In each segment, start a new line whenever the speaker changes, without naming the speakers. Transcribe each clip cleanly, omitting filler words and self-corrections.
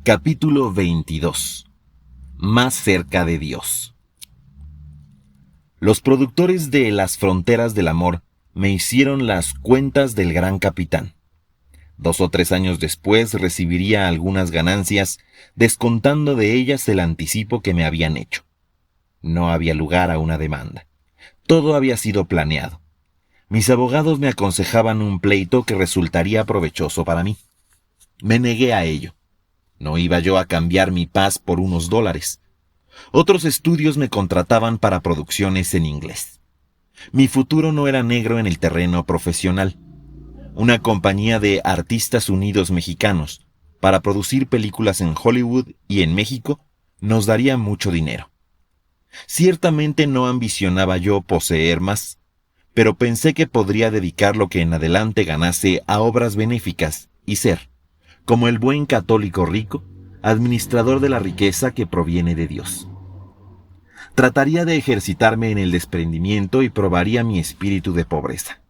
Capítulo 22. Más cerca de Dios. Los productores de Las Fronteras del Amor me hicieron las cuentas del gran capitán. 2 o 3 años después recibiría algunas ganancias, descontando de ellas el anticipo que me habían hecho. No había lugar a una demanda. Todo había sido planeado. Mis abogados me aconsejaban un pleito que resultaría provechoso para mí. Me negué a ello. No iba yo a cambiar mi paz por unos $. Otros estudios me contrataban para producciones en inglés. Mi futuro no era negro en el terreno profesional. Una compañía de artistas unidos mexicanos para producir películas en Hollywood y en México nos daría mucho dinero. Ciertamente no ambicionaba yo poseer más, pero pensé que podría dedicar lo que en adelante ganase a obras benéficas y ser, como el buen católico rico, administrador de la riqueza que proviene de Dios. Trataría de ejercitarme en el desprendimiento y probaría mi espíritu de pobreza.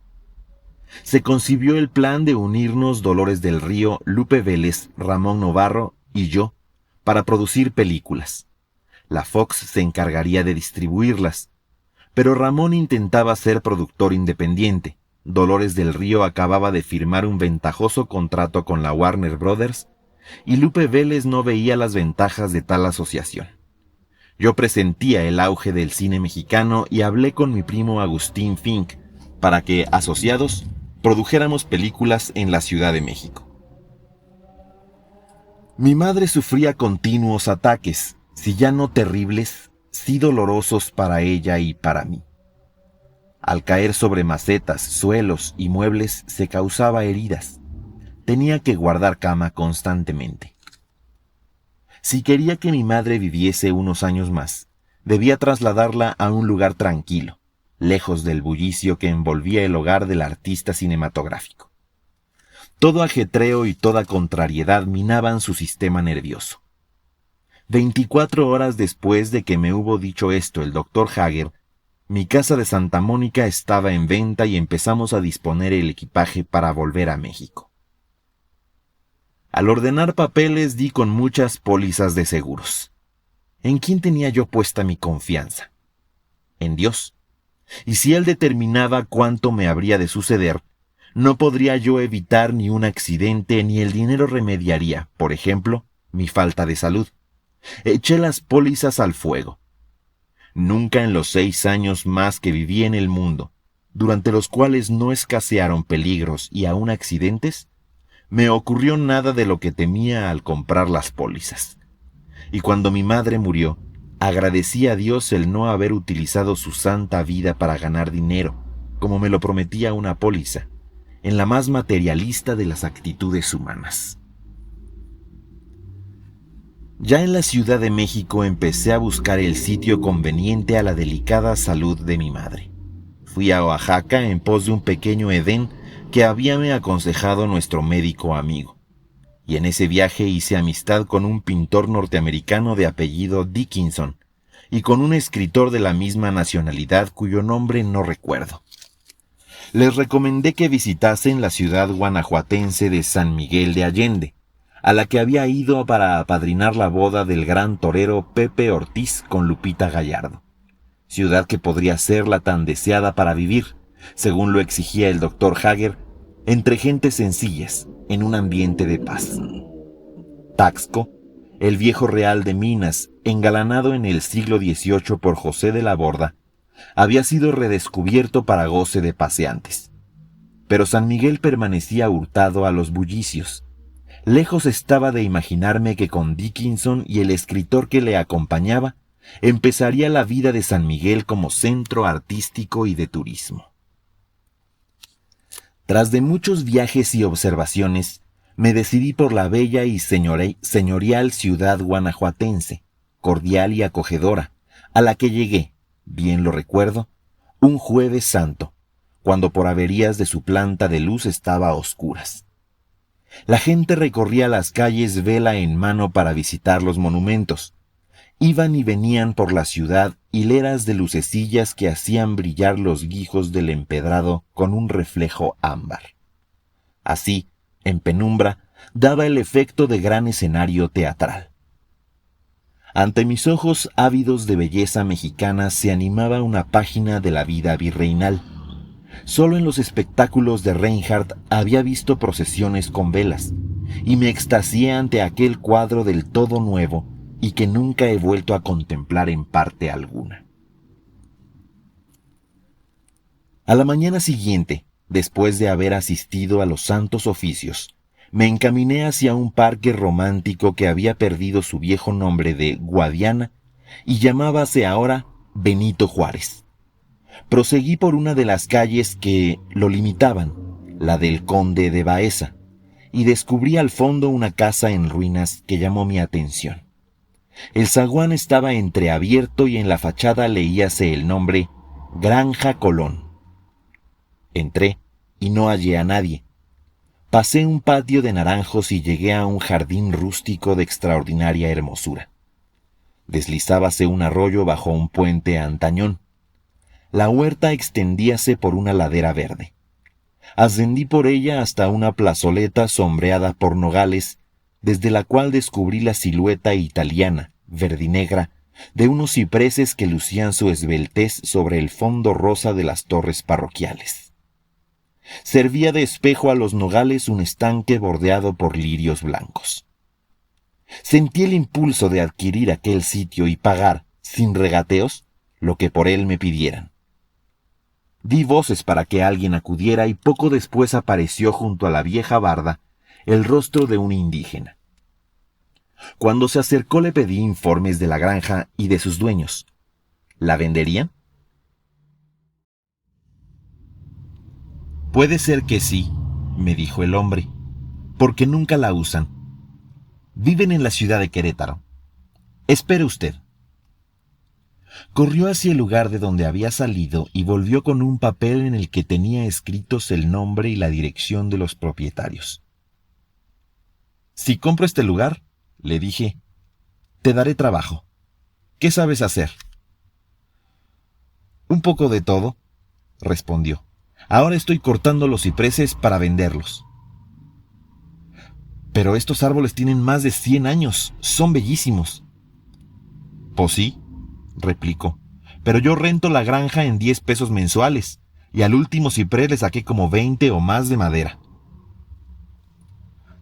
Se concibió el plan de unirnos Dolores del Río, Lupe Vélez, Ramón Novarro y yo para producir películas. La Fox se encargaría de distribuirlas, pero Ramón intentaba ser productor independiente. Dolores del Río acababa de firmar un ventajoso contrato con la Warner Brothers y Lupe Vélez no veía las ventajas de tal asociación. Yo presentía el auge del cine mexicano y hablé con mi primo Agustín Fink para que, asociados, produjéramos películas en la Ciudad de México. Mi madre sufría continuos ataques, si ya no terribles, sí dolorosos para ella y para mí. Al caer sobre macetas, suelos y muebles se causaba heridas. Tenía que guardar cama constantemente. Si quería que mi madre viviese unos años más, debía trasladarla a un lugar tranquilo, lejos del bullicio que envolvía el hogar del artista cinematográfico. Todo ajetreo y toda contrariedad minaban su sistema nervioso. 24 horas después de que me hubo dicho esto el doctor Hager, mi casa de Santa Mónica estaba en venta y empezamos a disponer el equipaje para volver a México. Al ordenar papeles di con muchas pólizas de seguros. ¿En quién tenía yo puesta mi confianza? En Dios. Y si Él determinaba cuánto me habría de suceder, no podría yo evitar ni un accidente ni el dinero remediaría, por ejemplo, mi falta de salud. Eché las pólizas al fuego. Nunca en los 6 años más que viví en el mundo, durante los cuales no escasearon peligros y aún accidentes, me ocurrió nada de lo que temía al comprar las pólizas. Y cuando mi madre murió, agradecí a Dios el no haber utilizado su santa vida para ganar dinero, como me lo prometía una póliza, en la más materialista de las actitudes humanas. Ya en la Ciudad de México empecé a buscar el sitio conveniente a la delicada salud de mi madre. Fui a Oaxaca en pos de un pequeño Edén que habíame aconsejado nuestro médico amigo. Y en ese viaje hice amistad con un pintor norteamericano de apellido Dickinson y con un escritor de la misma nacionalidad cuyo nombre no recuerdo. Les recomendé que visitasen la ciudad guanajuatense de San Miguel de Allende, a la que había ido para apadrinar la boda del gran torero Pepe Ortiz con Lupita Gallardo, ciudad que podría ser la tan deseada para vivir, según lo exigía el doctor Hager, entre gentes sencillas, en un ambiente de paz. Taxco, el viejo real de Minas, engalanado en el siglo XVIII por José de la Borda, había sido redescubierto para goce de paseantes. Pero San Miguel permanecía hurtado a los bullicios. Lejos estaba de imaginarme que con Dickinson y el escritor que le acompañaba, empezaría la vida de San Miguel como centro artístico y de turismo. Tras de muchos viajes y observaciones, me decidí por la bella y señorial ciudad guanajuatense, cordial y acogedora, a la que llegué, bien lo recuerdo, un Jueves Santo, cuando por averías de su planta de luz estaba a oscuras. La gente recorría las calles vela en mano para visitar los monumentos. Iban y venían por la ciudad hileras de lucecillas que hacían brillar los guijos del empedrado con un reflejo ámbar. Así, en penumbra, daba el efecto de gran escenario teatral. Ante mis ojos ávidos de belleza mexicana se animaba una página de la vida virreinal. Solo en los espectáculos de Reinhardt había visto procesiones con velas, y me extasié ante aquel cuadro del todo nuevo y que nunca he vuelto a contemplar en parte alguna. A la mañana siguiente, después de haber asistido a los santos oficios, me encaminé hacia un parque romántico que había perdido su viejo nombre de Guadiana y llamábase ahora Benito Juárez. Proseguí por una de las calles que lo limitaban, la del Conde de Baeza, y descubrí al fondo una casa en ruinas que llamó mi atención. El zaguán estaba entreabierto y en la fachada leíase el nombre Granja Colón. Entré y no hallé a nadie. Pasé un patio de naranjos y llegué a un jardín rústico de extraordinaria hermosura. Deslizábase un arroyo bajo un puente antañón. La huerta extendíase por una ladera verde. Ascendí por ella hasta una plazoleta sombreada por nogales, desde la cual descubrí la silueta italiana, verdinegra, de unos cipreses que lucían su esbeltez sobre el fondo rosa de las torres parroquiales. Servía de espejo a los nogales un estanque bordeado por lirios blancos. Sentí el impulso de adquirir aquel sitio y pagar, sin regateos, lo que por él me pidieran. Di voces para que alguien acudiera y poco después apareció junto a la vieja barda el rostro de un indígena. Cuando se acercó le pedí informes de la granja y de sus dueños. ¿La venderían? Puede ser que sí, me dijo el hombre, porque nunca la usan. Viven en la ciudad de Querétaro. Espere usted. Corrió hacia el lugar de donde había salido y volvió con un papel en el que tenía escritos el nombre y la dirección de los propietarios. Si compro este lugar, le dije, te daré trabajo. ¿Qué sabes hacer? Un poco de todo, respondió. Ahora estoy cortando los cipreses para venderlos. Pero estos árboles tienen más de 100 años, son bellísimos. Pues sí, replicó, pero yo rento la granja en 10 pesos mensuales, y al último ciprés le saqué como 20 o más de madera.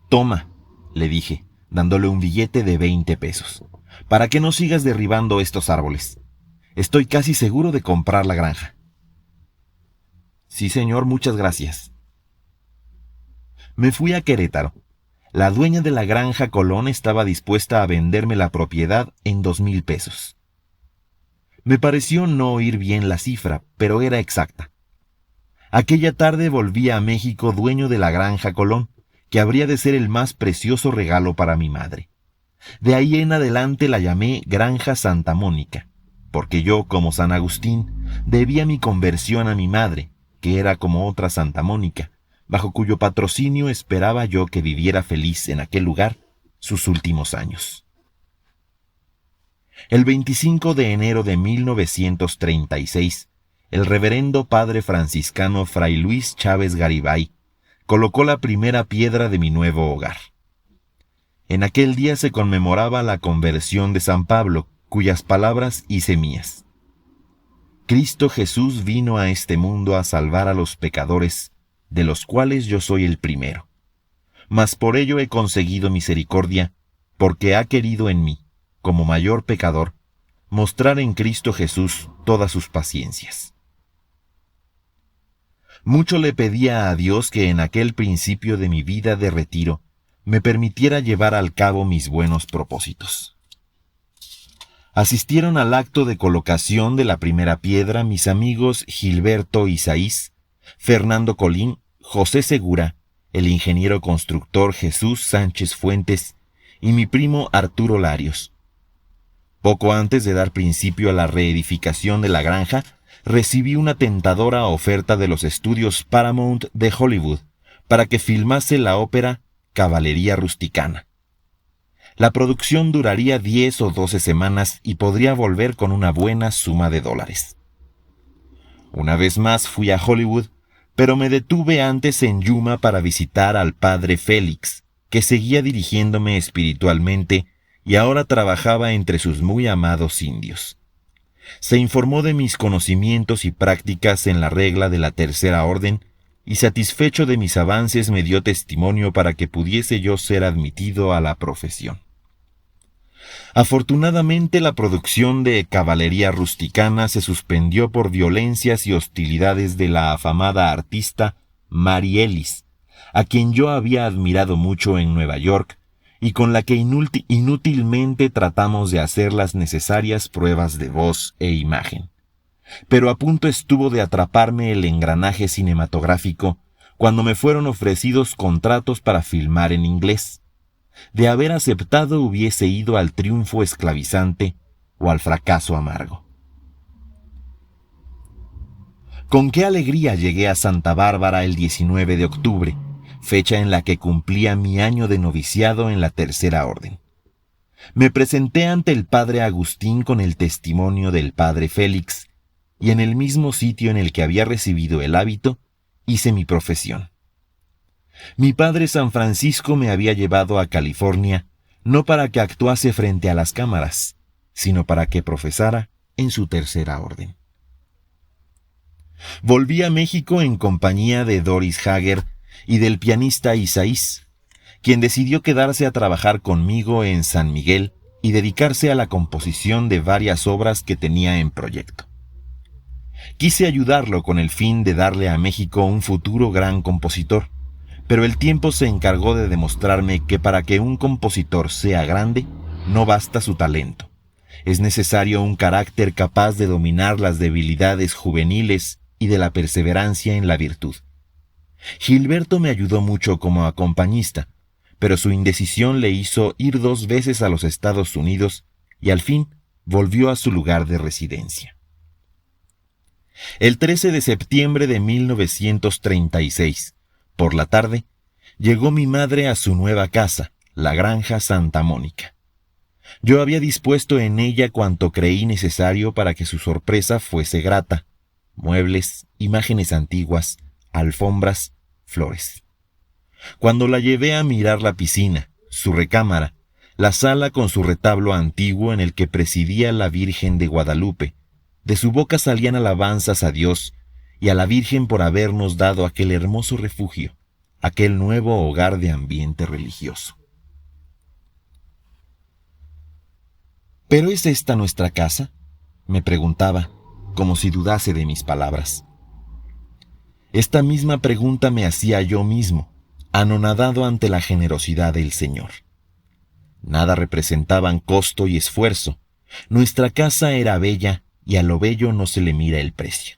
Toma, le dije, dándole un billete de 20 pesos, para que no sigas derribando estos árboles. Estoy casi seguro de comprar la granja. Sí, señor, muchas gracias. Me fui a Querétaro. La dueña de la granja Colón estaba dispuesta a venderme la propiedad en 2,000 pesos. Me pareció no oír bien la cifra, pero era exacta. Aquella tarde volví a México dueño de la granja Colón, que habría de ser el más precioso regalo para mi madre. De ahí en adelante la llamé Granja Santa Mónica, porque yo, como San Agustín, debía mi conversión a mi madre, que era como otra Santa Mónica, bajo cuyo patrocinio esperaba yo que viviera feliz en aquel lugar sus últimos años. El 25 de enero de 1936, el reverendo padre franciscano Fray Luis Chávez Garibay colocó la primera piedra de mi nuevo hogar. En aquel día se conmemoraba la conversión de San Pablo, cuyas palabras hice mías. Cristo Jesús vino a este mundo a salvar a los pecadores, de los cuales yo soy el primero. Mas por ello he conseguido misericordia, porque ha querido en mí, como mayor pecador, mostrar en Cristo Jesús todas sus paciencias. Mucho le pedía a Dios que en aquel principio de mi vida de retiro me permitiera llevar al cabo mis buenos propósitos. Asistieron al acto de colocación de la primera piedra mis amigos Gilberto Isaís, Fernando Colín, José Segura, el ingeniero constructor Jesús Sánchez Fuentes y mi primo Arturo Larios. Poco antes de dar principio a la reedificación de la granja, recibí una tentadora oferta de los estudios Paramount de Hollywood para que filmase la ópera Caballería Rusticana. La producción duraría 10 o 12 semanas y podría volver con una buena suma de dólares. Una vez más fui a Hollywood, pero me detuve antes en Yuma para visitar al padre Félix, que seguía dirigiéndome espiritualmente y ahora trabajaba entre sus muy amados indios. Se informó de mis conocimientos y prácticas en la regla de la Tercera Orden y satisfecho de mis avances me dio testimonio para que pudiese yo ser admitido a la profesión. Afortunadamente la producción de caballería rusticana se suspendió por violencias y hostilidades de la afamada artista Mary Ellis, a quien yo había admirado mucho en Nueva York y con la que inútilmente tratamos de hacer las necesarias pruebas de voz e imagen. Pero a punto estuvo de atraparme el engranaje cinematográfico cuando me fueron ofrecidos contratos para filmar en inglés. De haber aceptado hubiese ido al triunfo esclavizante o al fracaso amargo. Con qué alegría llegué a Santa Bárbara el 19 de octubre, fecha en la que cumplía mi año de noviciado en la Tercera Orden. Me presenté ante el padre Agustín con el testimonio del padre Félix, y en el mismo sitio en el que había recibido el hábito, hice mi profesión. Mi padre San Francisco me había llevado a California, no para que actuase frente a las cámaras, sino para que profesara en su Tercera Orden. Volví a México en compañía de Doris Hager y del pianista Isaís, quien decidió quedarse a trabajar conmigo en San Miguel y dedicarse a la composición de varias obras que tenía en proyecto. Quise ayudarlo con el fin de darle a México un futuro gran compositor, pero el tiempo se encargó de demostrarme que para que un compositor sea grande, no basta su talento. Es necesario un carácter capaz de dominar las debilidades juveniles y de la perseverancia en la virtud. Gilberto me ayudó mucho como acompañista, pero su indecisión le hizo ir 2 veces a los Estados Unidos y al fin volvió a su lugar de residencia. El 13 de septiembre de 1936, por la tarde, llegó mi madre a su nueva casa, la Granja Santa Mónica. Yo había dispuesto en ella cuanto creí necesario para que su sorpresa fuese grata: muebles, imágenes antiguas, alfombras, flores. Cuando la llevé a mirar la piscina, su recámara, la sala con su retablo antiguo en el que presidía la Virgen de Guadalupe, de su boca salían alabanzas a Dios y a la Virgen por habernos dado aquel hermoso refugio, aquel nuevo hogar de ambiente religioso. ¿Pero es esta nuestra casa?, me preguntaba, como si dudase de mis palabras. Esta misma pregunta me hacía yo mismo, anonadado ante la generosidad del Señor. Nada representaban costo y esfuerzo. Nuestra casa era bella y a lo bello no se le mira el precio.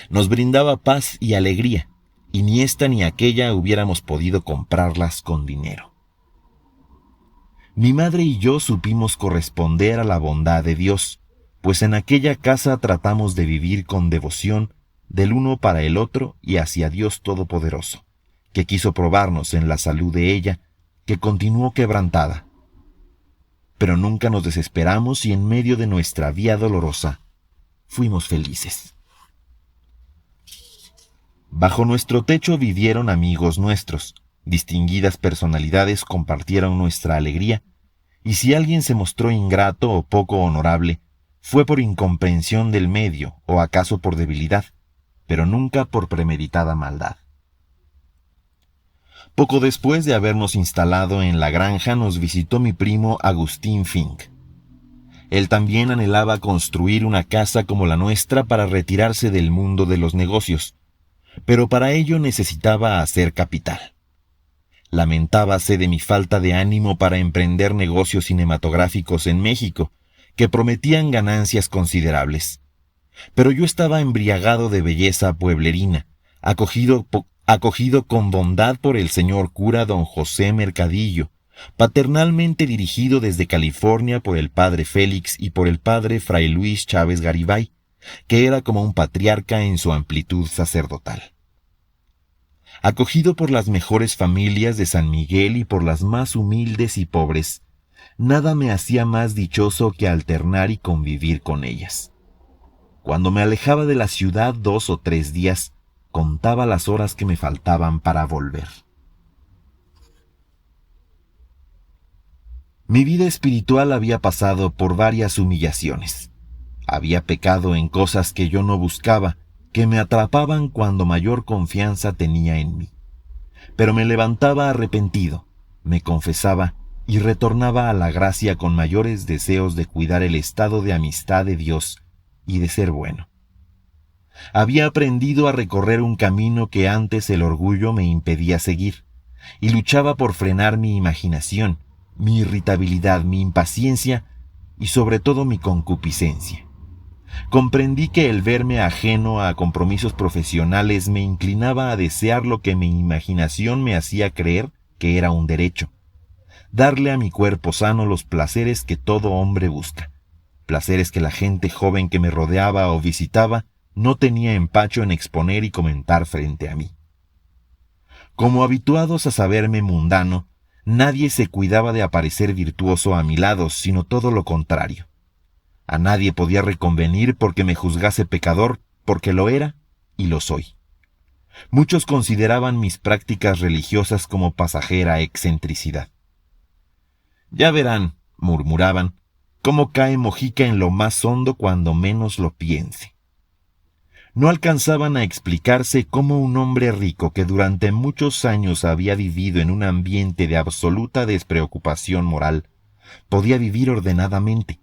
Nos brindaba paz y alegría, y ni esta ni aquella hubiéramos podido comprarlas con dinero. Mi madre y yo supimos corresponder a la bondad de Dios, pues en aquella casa tratamos de vivir con devoción del uno para el otro y hacia Dios Todopoderoso, que quiso probarnos en la salud de ella, que continuó quebrantada. Pero nunca nos desesperamos y en medio de nuestra vía dolorosa fuimos felices. Bajo nuestro techo vivieron amigos nuestros, distinguidas personalidades compartieron nuestra alegría, y si alguien se mostró ingrato o poco honorable, fue por incomprensión del medio o acaso por debilidad, pero nunca por premeditada maldad. Poco después de habernos instalado en la granja nos visitó mi primo Agustín Fink. Él también anhelaba construir una casa como la nuestra para retirarse del mundo de los negocios, pero para ello necesitaba hacer capital. Lamentábase de mi falta de ánimo para emprender negocios cinematográficos en México, que prometían ganancias considerables. Pero yo estaba embriagado de belleza pueblerina, acogido con bondad por el señor cura don José Mercadillo, paternalmente dirigido desde California por el padre Félix y por el padre Fray Luis Chávez Garibay, que era como un patriarca en su amplitud sacerdotal. Acogido por las mejores familias de San Miguel y por las más humildes y pobres, nada me hacía más dichoso que alternar y convivir con ellas. Cuando me alejaba de la ciudad 2 o 3 días, contaba las horas que me faltaban para volver. Mi vida espiritual había pasado por varias humillaciones. Había pecado en cosas que yo no buscaba, que me atrapaban cuando mayor confianza tenía en mí. Pero me levantaba arrepentido, me confesaba y retornaba a la gracia con mayores deseos de cuidar el estado de amistad de Dios y de ser bueno. Había aprendido a recorrer un camino que antes el orgullo me impedía seguir, y luchaba por frenar mi imaginación, mi irritabilidad, mi impaciencia y sobre todo mi concupiscencia. Comprendí que el verme ajeno a compromisos profesionales me inclinaba a desear lo que mi imaginación me hacía creer que era un derecho: darle a mi cuerpo sano los placeres que todo hombre busca, placeres que la gente joven que me rodeaba o visitaba no tenía empacho en exponer y comentar frente a mí. Como habituados a saberme mundano, nadie se cuidaba de aparecer virtuoso a mi lado, sino todo lo contrario. A nadie podía reconvenir porque me juzgase pecador, porque lo era y lo soy. Muchos consideraban mis prácticas religiosas como pasajera excentricidad. Ya verán, murmuraban, cómo cae Mojica en lo más hondo cuando menos lo piense. No alcanzaban a explicarse cómo un hombre rico que durante muchos años había vivido en un ambiente de absoluta despreocupación moral podía vivir ordenadamente.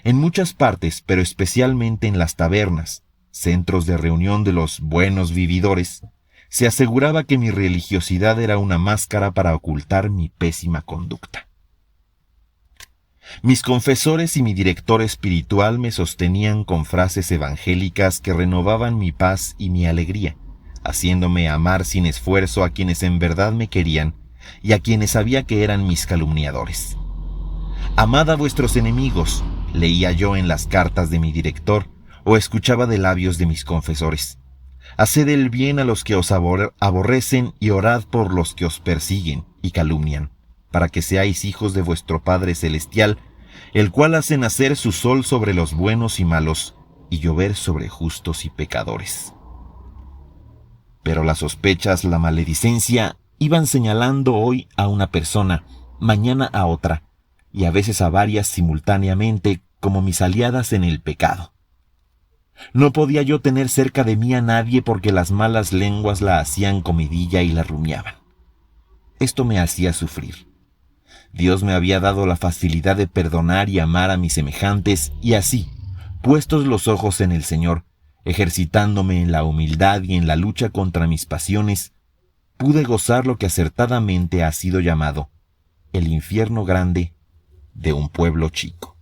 En muchas partes, pero especialmente en las tabernas, centros de reunión de los buenos vividores, se aseguraba que mi religiosidad era una máscara para ocultar mi pésima conducta. Mis confesores y mi director espiritual me sostenían con frases evangélicas que renovaban mi paz y mi alegría, haciéndome amar sin esfuerzo a quienes en verdad me querían y a quienes sabía que eran mis calumniadores. «Amad a vuestros enemigos», leía yo en las cartas de mi director o escuchaba de labios de mis confesores. «Haced el bien a los que os aborrecen y orad por los que os persiguen y calumnian, para que seáis hijos de vuestro Padre Celestial, el cual hace nacer su sol sobre los buenos y malos, y llover sobre justos y pecadores». Pero las sospechas, la maledicencia, iban señalando hoy a una persona, mañana a otra, y a veces a varias simultáneamente, como mis aliadas en el pecado. No podía yo tener cerca de mí a nadie porque las malas lenguas la hacían comidilla y la rumiaban. Esto me hacía sufrir. Dios me había dado la facilidad de perdonar y amar a mis semejantes, y así, puestos los ojos en el Señor, ejercitándome en la humildad y en la lucha contra mis pasiones, pude gozar lo que acertadamente ha sido llamado el infierno grande de un pueblo chico.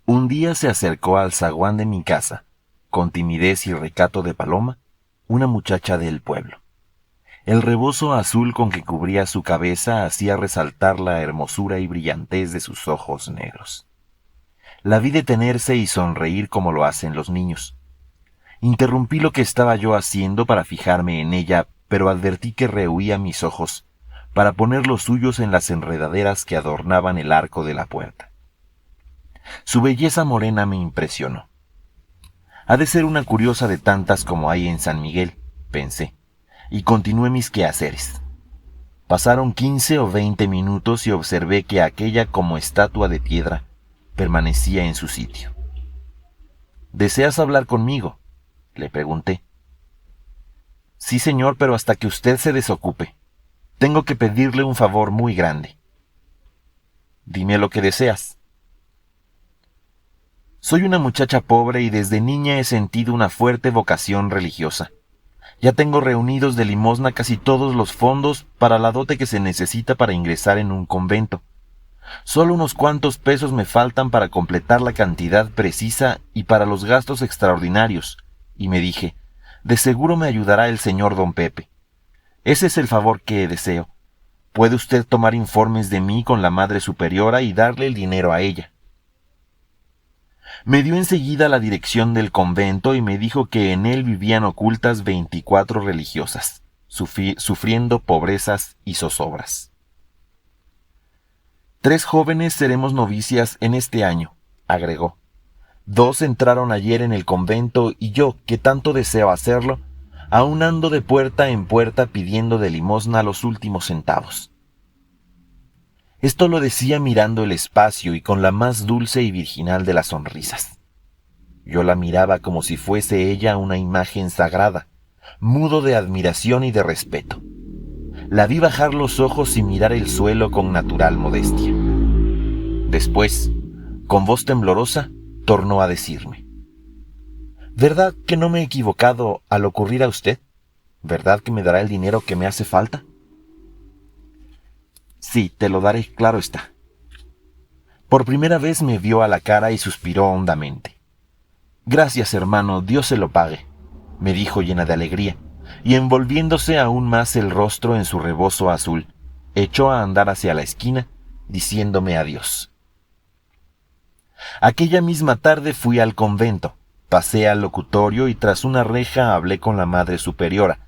Un día se acercó al zaguán de mi casa, con timidez y recato de paloma, una muchacha del pueblo. El rebozo azul con que cubría su cabeza hacía resaltar la hermosura y brillantez de sus ojos negros. La vi detenerse y sonreír como lo hacen los niños. Interrumpí lo que estaba yo haciendo para fijarme en ella, pero advertí que rehuía mis ojos para poner los suyos en las enredaderas que adornaban el arco de la puerta. Su belleza morena me impresionó. Ha de ser una curiosa de tantas como hay en San Miguel, pensé, y continué mis quehaceres. Pasaron 15 o 20 minutos y observé que aquella como estatua de piedra permanecía en su sitio. «¿Deseas hablar conmigo?», le pregunté. «Sí, señor, pero hasta que usted se desocupe. Tengo que pedirle un favor muy grande». «Dime lo que deseas». «Soy una muchacha pobre y desde niña he sentido una fuerte vocación religiosa. Ya tengo reunidos de limosna casi todos los fondos para la dote que se necesita para ingresar en un convento. Solo unos cuantos pesos me faltan para completar la cantidad precisa y para los gastos extraordinarios, y me dije, de seguro me ayudará el señor don Pepe. Ese es el favor que deseo. Puede usted tomar informes de mí con la Madre Superiora y darle el dinero a ella». Me dio enseguida la dirección del convento y me dijo que en él vivían ocultas 24 religiosas, sufriendo pobrezas y zozobras. 3 jóvenes seremos novicias en este año, agregó. 2 entraron ayer en el convento y yo, que tanto deseo hacerlo, aún ando de puerta en puerta pidiendo de limosna los últimos centavos. Esto lo decía mirando el espacio y con la más dulce y virginal de las sonrisas. Yo la miraba como si fuese ella una imagen sagrada, mudo de admiración y de respeto. La vi bajar los ojos y mirar el suelo con natural modestia. Después, con voz temblorosa, tornó a decirme: ¿verdad que no me he equivocado al ocurrir a usted? ¿Verdad que me dará el dinero que me hace falta? Sí, te lo daré, claro está. Por primera vez me vio a la cara y suspiró hondamente. Gracias, hermano, Dios se lo pague, me dijo llena de alegría, y envolviéndose aún más el rostro en su rebozo azul, echó a andar hacia la esquina, diciéndome adiós. Aquella misma tarde fui al convento, pasé al locutorio y tras una reja hablé con la Madre Superiora,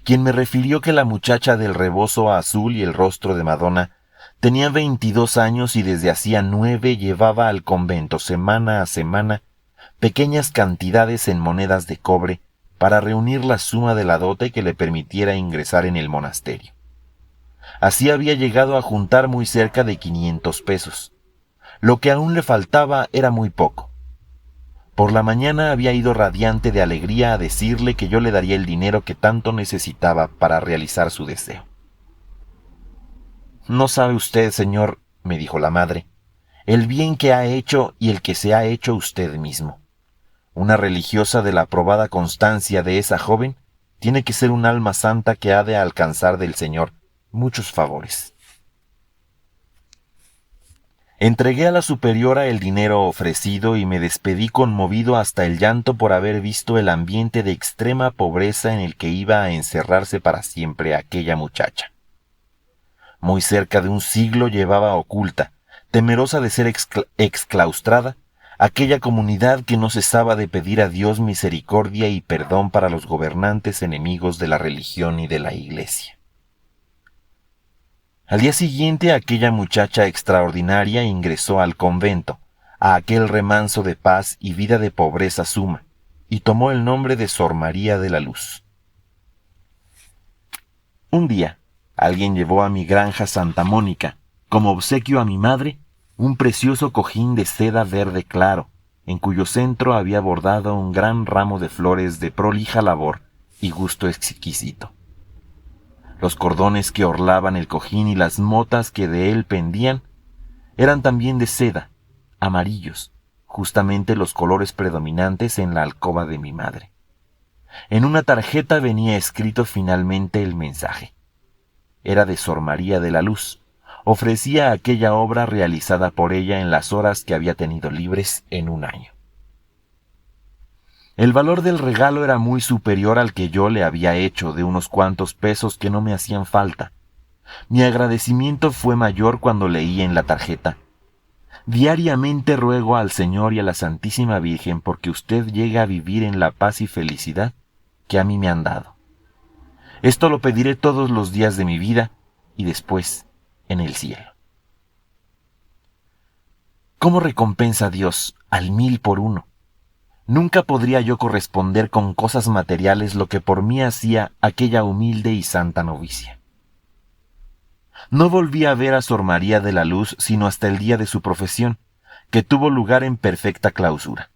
quien me refirió que la muchacha del rebozo azul y el rostro de Madonna tenía 22 años y desde hacía 9 llevaba al convento semana a semana pequeñas cantidades en monedas de cobre para reunir la suma de la dote que le permitiera ingresar en el monasterio. Así había llegado a juntar muy cerca de 500 pesos. Lo que aún le faltaba era muy poco. Por la mañana había ido radiante de alegría a decirle que yo le daría el dinero que tanto necesitaba para realizar su deseo. No sabe usted, señor, me dijo la madre, el bien que ha hecho y el que se ha hecho usted mismo. Una religiosa de la aprobada constancia de esa joven tiene que ser un alma santa que ha de alcanzar del Señor muchos favores. Entregué a la superiora el dinero ofrecido y me despedí conmovido hasta el llanto por haber visto el ambiente de extrema pobreza en el que iba a encerrarse para siempre aquella muchacha. Muy cerca de un siglo llevaba oculta, temerosa de ser exclaustrada, aquella comunidad que no cesaba de pedir a Dios misericordia y perdón para los gobernantes enemigos de la religión y de la Iglesia. Al día siguiente aquella muchacha extraordinaria ingresó al convento, a aquel remanso de paz y vida de pobreza suma, y tomó el nombre de Sor María de la Luz. Un día, alguien llevó a mi granja Santa Mónica, como obsequio a mi madre, un precioso cojín de seda verde claro, en cuyo centro había bordado un gran ramo de flores de prolija labor y gusto exquisito. Los cordones que orlaban el cojín y las motas que de él pendían eran también de seda, amarillos, justamente los colores predominantes en la alcoba de mi madre. En una tarjeta venía escrito finalmente el mensaje. Era de Sor María de la Luz. Ofrecía aquella obra realizada por ella en las horas que había tenido libres en un año. El valor del regalo era muy superior al que yo le había hecho de unos cuantos pesos que no me hacían falta. Mi agradecimiento fue mayor cuando leí en la tarjeta: diariamente ruego al Señor y a la Santísima Virgen porque usted llegue a vivir en la paz y felicidad que a mí me han dado. Esto lo pediré todos los días de mi vida y después en el cielo. ¿Cómo recompensa a Dios al 1000 por uno? Nunca podría yo corresponder con cosas materiales lo que por mí hacía aquella humilde y santa novicia. No volví a ver a Sor María de la Luz sino hasta el día de su profesión, que tuvo lugar en perfecta clausura.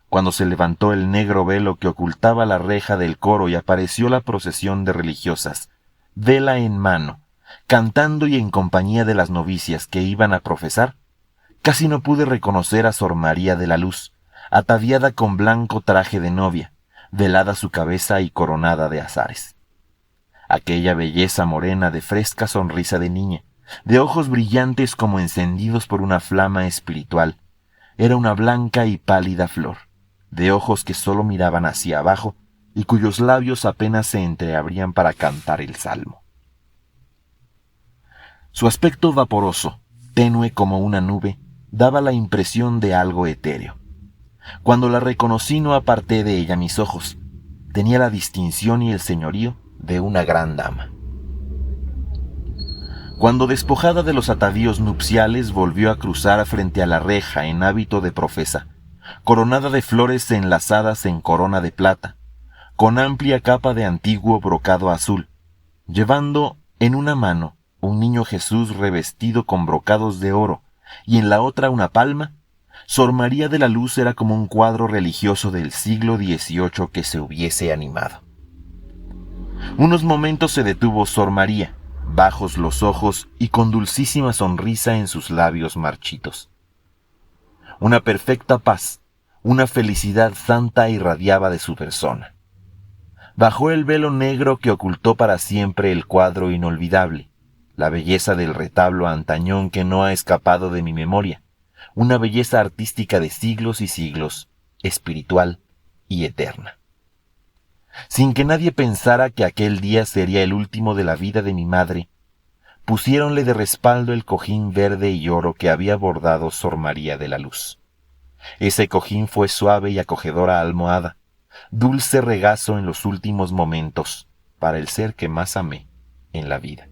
Cuando se levantó el negro velo que ocultaba la reja del coro y apareció la procesión de religiosas, vela en mano, cantando y en compañía de las novicias que iban a profesar, casi no pude reconocer a Sor María de la Luz, ataviada con blanco traje de novia, velada su cabeza y coronada de azares. Aquella belleza morena de fresca sonrisa de niña, de ojos brillantes como encendidos por una flama espiritual, era una blanca y pálida flor, de ojos que sólo miraban hacia abajo y cuyos labios apenas se entreabrían para cantar el salmo. Su aspecto vaporoso, tenue como una nube, daba la impresión de algo etéreo. Cuando la reconocí no aparté de ella mis ojos. Tenía la distinción y el señorío de una gran dama. Cuando despojada de los atavíos nupciales volvió a cruzar frente a la reja en hábito de profesa, coronada de flores enlazadas en corona de plata, con amplia capa de antiguo brocado azul, llevando en una mano un niño Jesús revestido con brocados de oro, y en la otra una palma, Sor María de la Luz era como un cuadro religioso del siglo XVIII que se hubiese animado. Unos momentos se detuvo Sor María, bajos los ojos y con dulcísima sonrisa en sus labios marchitos. Una perfecta paz, una felicidad santa irradiaba de su persona. Bajó el velo negro que ocultó para siempre el cuadro inolvidable, la belleza del retablo antañón que no ha escapado de mi memoria, una belleza artística de siglos y siglos, espiritual y eterna. Sin que nadie pensara que aquel día sería el último de la vida de mi madre, pusiéronle de respaldo el cojín verde y oro que había bordado Sor María de la Luz. Ese cojín fue suave y acogedora almohada, dulce regazo en los últimos momentos para el ser que más amé en la vida.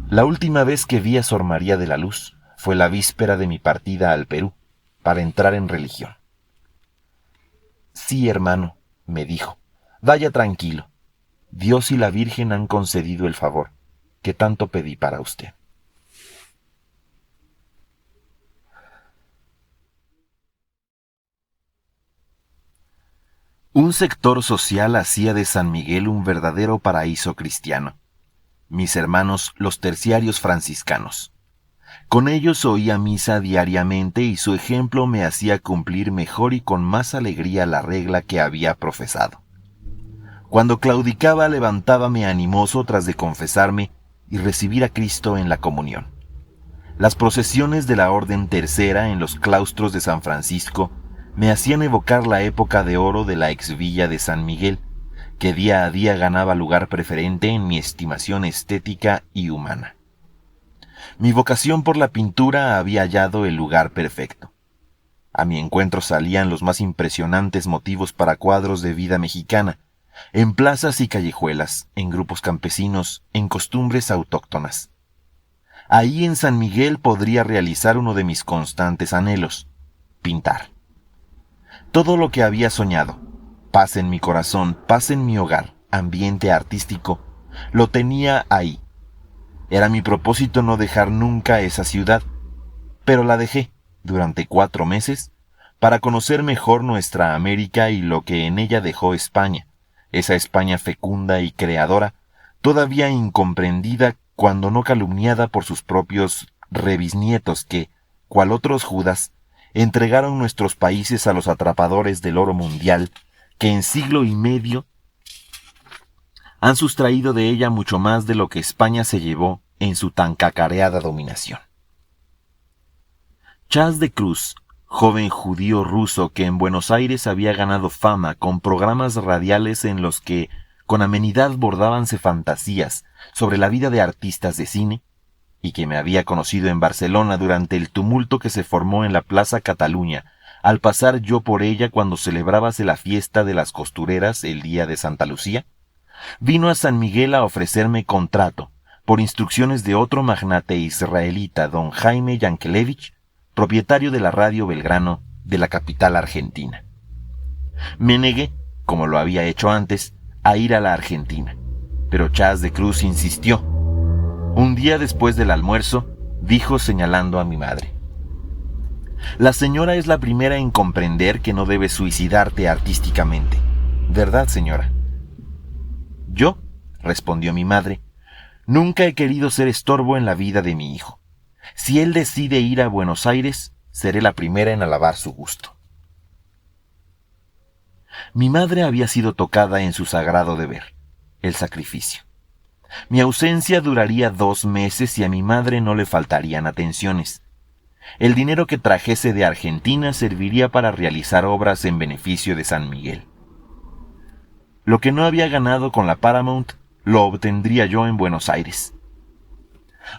La última vez que vi a Sor María de la Luz fue la víspera de mi partida al Perú para entrar en religión. Sí, hermano, me dijo, vaya tranquilo. Dios y la Virgen han concedido el favor que tanto pedí para usted. Un sector social hacía de San Miguel un verdadero paraíso cristiano. Mis hermanos, los terciarios franciscanos. Con ellos oía misa diariamente y su ejemplo me hacía cumplir mejor y con más alegría la regla que había profesado. Cuando claudicaba levantábame animoso tras de confesarme y recibir a Cristo en la comunión. Las procesiones de la Orden Tercera en los claustros de San Francisco me hacían evocar la época de oro de la exvilla de San Miguel, que día a día ganaba lugar preferente en mi estimación estética y humana. Mi vocación por la pintura había hallado el lugar perfecto. A mi encuentro salían los más impresionantes motivos para cuadros de vida mexicana, en plazas y callejuelas, en grupos campesinos, en costumbres autóctonas. Ahí en San Miguel podría realizar uno de mis constantes anhelos, pintar. Todo lo que había soñado, paz en mi corazón, paz en mi hogar, ambiente artístico, lo tenía ahí. Era mi propósito no dejar nunca esa ciudad, pero la dejé, durante 4 meses, para conocer mejor nuestra América y lo que en ella dejó España, esa España fecunda y creadora, todavía incomprendida cuando no calumniada por sus propios rebisnietos que, cual otros Judas, entregaron nuestros países a los atrapadores del oro mundial, que en siglo y medio han sustraído de ella mucho más de lo que España se llevó en su tan cacareada dominación. Chas de Cruz, joven judío ruso que en Buenos Aires había ganado fama con programas radiales en los que con amenidad bordábanse fantasías sobre la vida de artistas de cine, y que me había conocido en Barcelona durante el tumulto que se formó en la Plaza Cataluña, al pasar yo por ella cuando celebrábase la fiesta de las costureras el día de Santa Lucía, vino a San Miguel a ofrecerme contrato, por instrucciones de otro magnate israelita, don Jaime Yankelevich, propietario de la radio Belgrano de la capital argentina. Me negué, como lo había hecho antes, a ir a la Argentina, pero Chas de Cruz insistió. Un día después del almuerzo, dijo señalando a mi madre: la señora es la primera en comprender que no debes suicidarte artísticamente. ¿Verdad, señora? Yo, respondió mi madre, nunca he querido ser estorbo en la vida de mi hijo. Si él decide ir a Buenos Aires, seré la primera en alabar su gusto. Mi madre había sido tocada en su sagrado deber, el sacrificio. Mi ausencia duraría 2 meses y a mi madre no le faltarían atenciones. El dinero que trajese de Argentina serviría para realizar obras en beneficio de San Miguel. Lo que no había ganado con la Paramount, lo obtendría yo en Buenos Aires.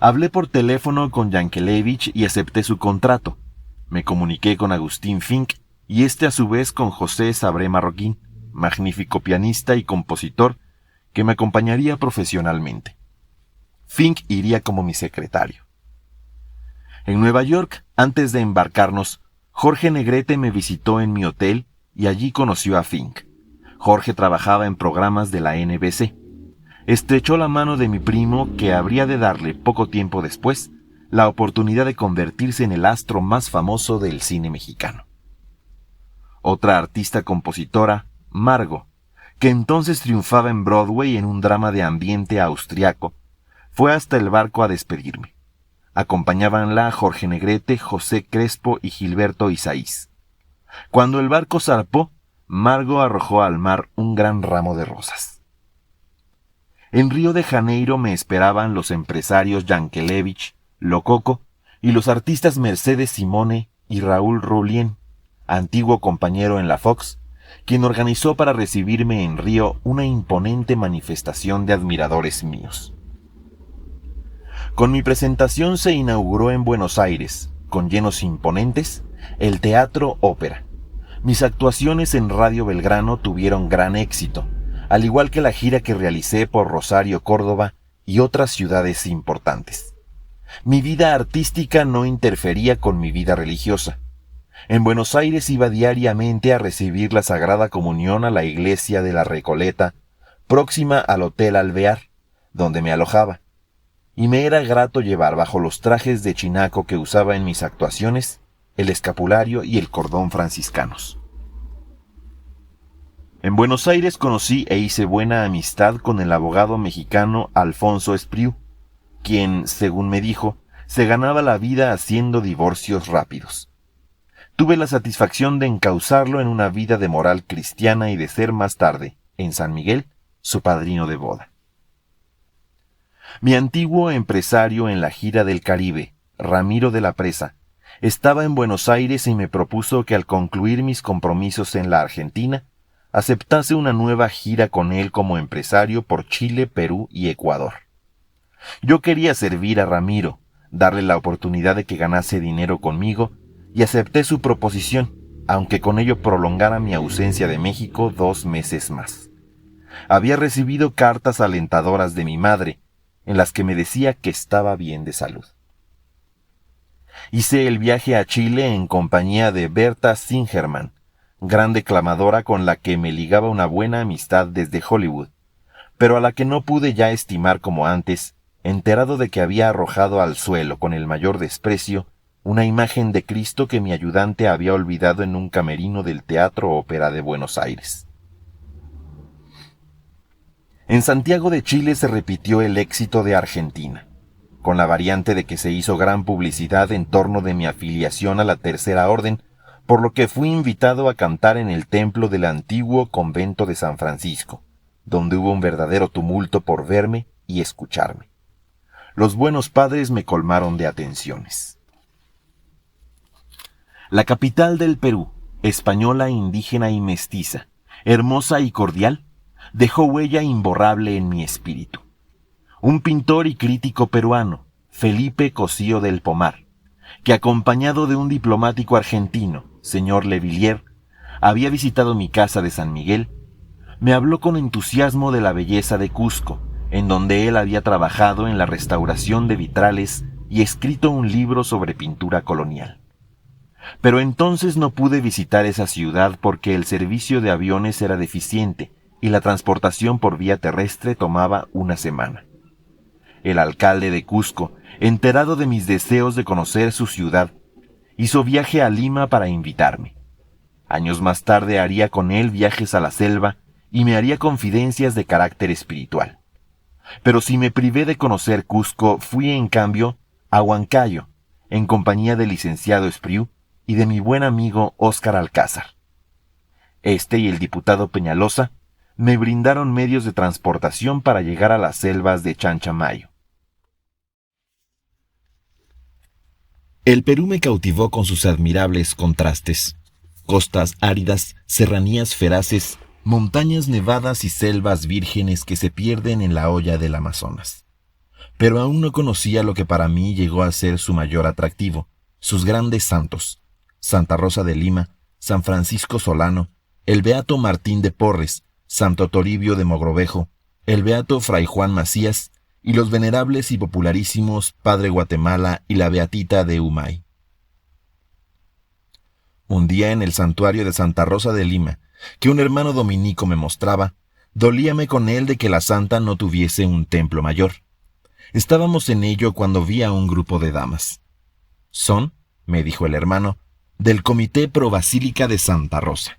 Hablé por teléfono con Yankelevich y acepté su contrato. Me comuniqué con Agustín Fink y a su vez con José Sabré Marroquín, magnífico pianista y compositor, que me acompañaría profesionalmente. Fink iría como mi secretario. En Nueva York, antes de embarcarnos, Jorge Negrete me visitó en mi hotel y allí conoció a Fink. Jorge trabajaba en programas de la NBC. Estrechó la mano de mi primo, que habría de darle, poco tiempo después, la oportunidad de convertirse en el astro más famoso del cine mexicano. Otra artista compositora, Margo, que entonces triunfaba en Broadway en un drama de ambiente austriaco, fue hasta el barco a despedirme. Acompañábanla Jorge Negrete, José Crespo y Gilberto Isaís. Cuando el barco zarpó, Margo arrojó al mar un gran ramo de rosas. En Río de Janeiro me esperaban los empresarios Yankelevich, Lococo y los artistas Mercedes Simone y Raúl Rullien, antiguo compañero en la Fox, quien organizó para recibirme en Río una imponente manifestación de admiradores míos. Con mi presentación se inauguró en Buenos Aires, con llenos imponentes, el Teatro Ópera. Mis actuaciones en Radio Belgrano tuvieron gran éxito, al igual que la gira que realicé por Rosario, Córdoba y otras ciudades importantes. Mi vida artística no interfería con mi vida religiosa. En Buenos Aires iba diariamente a recibir la Sagrada Comunión a la iglesia de la Recoleta, próxima al Hotel Alvear, donde me alojaba, y me era grato llevar bajo los trajes de chinaco que usaba en mis actuaciones el escapulario y el cordón franciscanos. En Buenos Aires conocí e hice buena amistad con el abogado mexicano Alfonso Espriu, quien, según me dijo, se ganaba la vida haciendo divorcios rápidos. Tuve la satisfacción de encauzarlo en una vida de moral cristiana y de ser más tarde, en San Miguel, su padrino de boda. Mi antiguo empresario en la gira del Caribe, Ramiro de la Presa, estaba en Buenos Aires y me propuso que al concluir mis compromisos en la Argentina, aceptase una nueva gira con él como empresario por Chile, Perú y Ecuador. Yo quería servir a Ramiro, darle la oportunidad de que ganase dinero conmigo, y acepté su proposición, aunque con ello prolongara mi ausencia de México 2 meses más. Había recibido cartas alentadoras de mi madre, en las que me decía que estaba bien de salud. Hice el viaje a Chile en compañía de Berta Singerman, gran declamadora con la que me ligaba una buena amistad desde Hollywood, pero a la que no pude ya estimar como antes, enterado de que había arrojado al suelo con el mayor desprecio una imagen de Cristo que mi ayudante había olvidado en un camerino del Teatro Ópera de Buenos Aires. En Santiago de Chile se repitió el éxito de Argentina, con la variante de que se hizo gran publicidad en torno de mi afiliación a la Tercera Orden, por lo que fui invitado a cantar en el templo del antiguo convento de San Francisco, donde hubo un verdadero tumulto por verme y escucharme. Los buenos padres me colmaron de atenciones. La capital del Perú, española, indígena y mestiza, hermosa y cordial, dejó huella imborrable en mi espíritu. Un pintor y crítico peruano, Felipe Cosío del Pomar, que acompañado de un diplomático argentino, señor Levillier, había visitado mi casa de San Miguel, me habló con entusiasmo de la belleza de Cusco, en donde él había trabajado en la restauración de vitrales y escrito un libro sobre pintura colonial. Pero entonces no pude visitar esa ciudad porque el servicio de aviones era deficiente y la transportación por vía terrestre tomaba una semana. El alcalde de Cusco, enterado de mis deseos de conocer su ciudad, hizo viaje a Lima para invitarme. Años más tarde haría con él viajes a la selva y me haría confidencias de carácter espiritual. Pero si me privé de conocer Cusco, fui en cambio a Huancayo, en compañía del licenciado Espriu y de mi buen amigo Óscar Alcázar. Este y el diputado Peñalosa me brindaron medios de transportación para llegar a las selvas de Chanchamayo. El Perú me cautivó con sus admirables contrastes: costas áridas, serranías feraces, montañas nevadas y selvas vírgenes que se pierden en la hoya del Amazonas. Pero aún no conocía lo que para mí llegó a ser su mayor atractivo: sus grandes santos, Santa Rosa de Lima, San Francisco Solano, el beato Martín de Porres, Santo Toribio de Mogrovejo, el beato Fray Juan Macías y los venerables y popularísimos Padre Guatemala y la Beatita de Humay. Un día en el santuario de Santa Rosa de Lima, que un hermano dominico me mostraba, dolíame con él de que la santa no tuviese un templo mayor. Estábamos en ello cuando vi a un grupo de damas. Son, me dijo el hermano, del Comité Pro Basílica de Santa Rosa.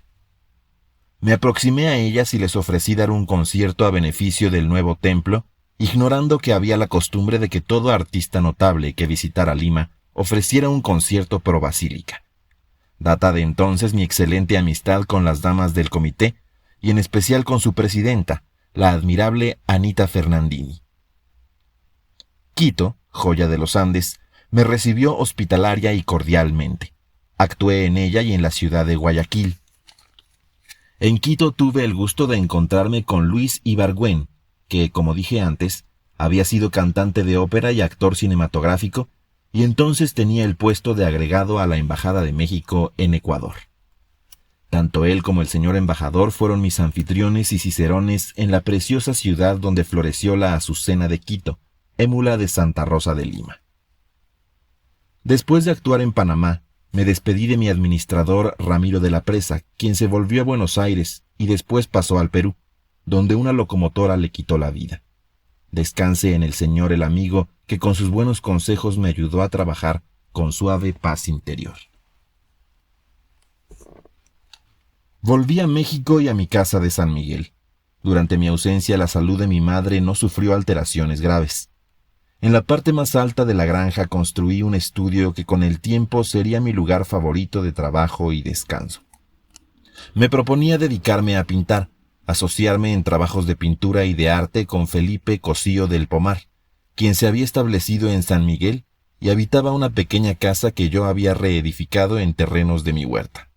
Me aproximé a ellas y les ofrecí dar un concierto a beneficio del nuevo templo, ignorando que había la costumbre de que todo artista notable que visitara Lima ofreciera un concierto pro basílica. Data de entonces mi excelente amistad con las damas del comité, y en especial con su presidenta, la admirable Anita Fernandini. Quito, joya de los Andes, me recibió hospitalaria y cordialmente. Actué en ella y en la ciudad de Guayaquil. En Quito tuve el gusto de encontrarme con Luis Ibargüen, que, como dije antes, había sido cantante de ópera y actor cinematográfico, y entonces tenía el puesto de agregado a la Embajada de México en Ecuador. Tanto él como el señor embajador fueron mis anfitriones y cicerones en la preciosa ciudad donde floreció la Azucena de Quito, émula de Santa Rosa de Lima. Después de actuar en Panamá, me despedí de mi administrador Ramiro de la Presa, quien se volvió a Buenos Aires y después pasó al Perú, donde una locomotora le quitó la vida. Descanse en el Señor el amigo que con sus buenos consejos me ayudó a trabajar con suave paz interior. Volví a México y a mi casa de San Miguel. Durante mi ausencia la salud de mi madre no sufrió alteraciones graves. En la parte más alta de la granja construí un estudio que con el tiempo sería mi lugar favorito de trabajo y descanso. Me proponía dedicarme a pintar, asociarme en trabajos de pintura y de arte con Felipe Cosío del Pomar, quien se había establecido en San Miguel y habitaba una pequeña casa que yo había reedificado en terrenos de mi huerta.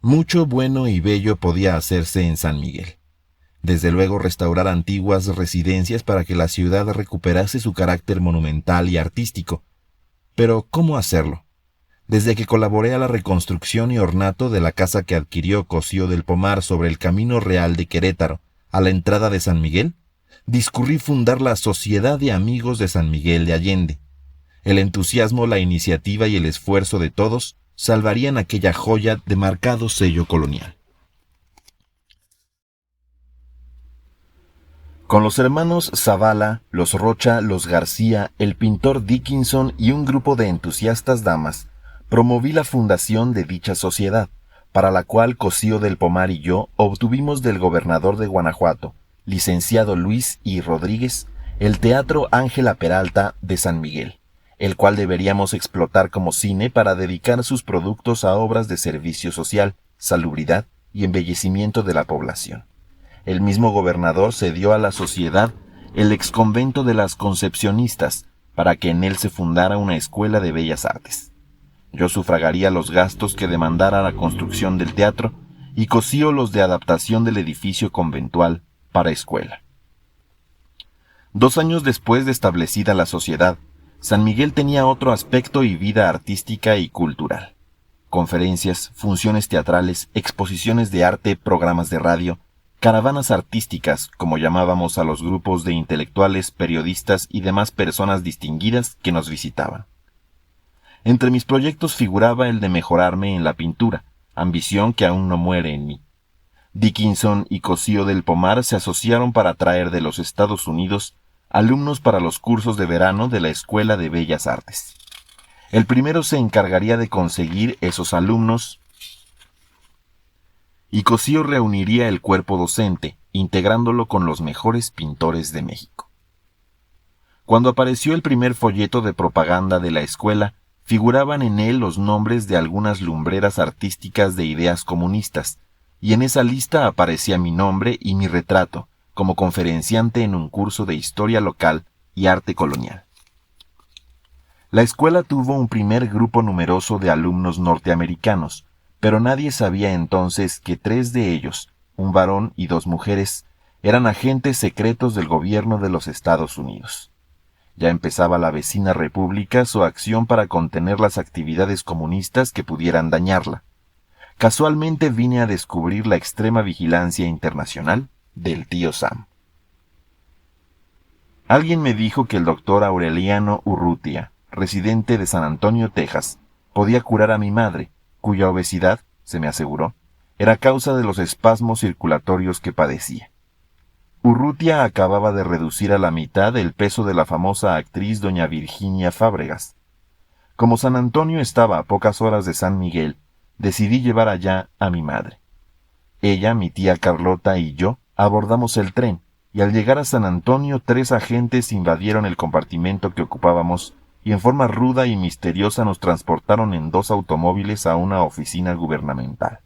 Mucho bueno y bello podía hacerse en San Miguel. Desde luego restaurar antiguas residencias para que la ciudad recuperase su carácter monumental y artístico. Pero, ¿cómo hacerlo? Desde que colaboré a la reconstrucción y ornato de la casa que adquirió Cosío del Pomar sobre el Camino Real de Querétaro, a la entrada de San Miguel, discurrí fundar la Sociedad de Amigos de San Miguel de Allende. El entusiasmo, la iniciativa y el esfuerzo de todos salvarían aquella joya de marcado sello colonial. Con los hermanos Zavala, los Rocha, los García, el pintor Dickinson y un grupo de entusiastas damas, promoví la fundación de dicha sociedad, para la cual Cosío del Pomar y yo obtuvimos del gobernador de Guanajuato, licenciado Luis I. Rodríguez, el Teatro Ángela Peralta de San Miguel, el cual deberíamos explotar como cine para dedicar sus productos a obras de servicio social, salubridad y embellecimiento de la población. El mismo gobernador cedió a la sociedad el exconvento de las Concepcionistas para que en él se fundara una escuela de bellas artes. Yo sufragaría los gastos que demandara la construcción del teatro y Cosío los de adaptación del edificio conventual para escuela. 2 años después de establecida la sociedad, San Miguel tenía otro aspecto y vida artística y cultural. Conferencias, funciones teatrales, exposiciones de arte, programas de radio, caravanas artísticas, como llamábamos a los grupos de intelectuales, periodistas y demás personas distinguidas que nos visitaban. Entre mis proyectos figuraba el de mejorarme en la pintura, ambición que aún no muere en mí. Dickinson y Cosío del Pomar se asociaron para traer de los Estados Unidos alumnos para los cursos de verano de la Escuela de Bellas Artes. El primero se encargaría de conseguir esos alumnos y Cosío reuniría el cuerpo docente, integrándolo con los mejores pintores de México. Cuando apareció el primer folleto de propaganda de la escuela, figuraban en él los nombres de algunas lumbreras artísticas de ideas comunistas, y en esa lista aparecía mi nombre y mi retrato, como conferenciante en un curso de historia local y arte colonial. La escuela tuvo un primer grupo numeroso de alumnos norteamericanos, pero nadie sabía entonces que 3 de ellos, un varón y 2 mujeres, eran agentes secretos del gobierno de los Estados Unidos. Ya empezaba la vecina república su acción para contener las actividades comunistas que pudieran dañarla. Casualmente vine a descubrir la extrema vigilancia internacional del tío Sam. Alguien me dijo que el doctor Aureliano Urrutia, residente de San Antonio, Texas, podía curar a mi madre, cuya obesidad, se me aseguró, era causa de los espasmos circulatorios que padecía. Urrutia acababa de reducir a la mitad el peso de la famosa actriz doña Virginia Fábregas. Como San Antonio estaba a pocas horas de San Miguel, decidí llevar allá a mi madre. Ella, mi tía Carlota y yo abordamos el tren, y al llegar a San Antonio 3 agentes invadieron el compartimento que ocupábamos y en forma ruda y misteriosa nos transportaron en 2 automóviles a una oficina gubernamental.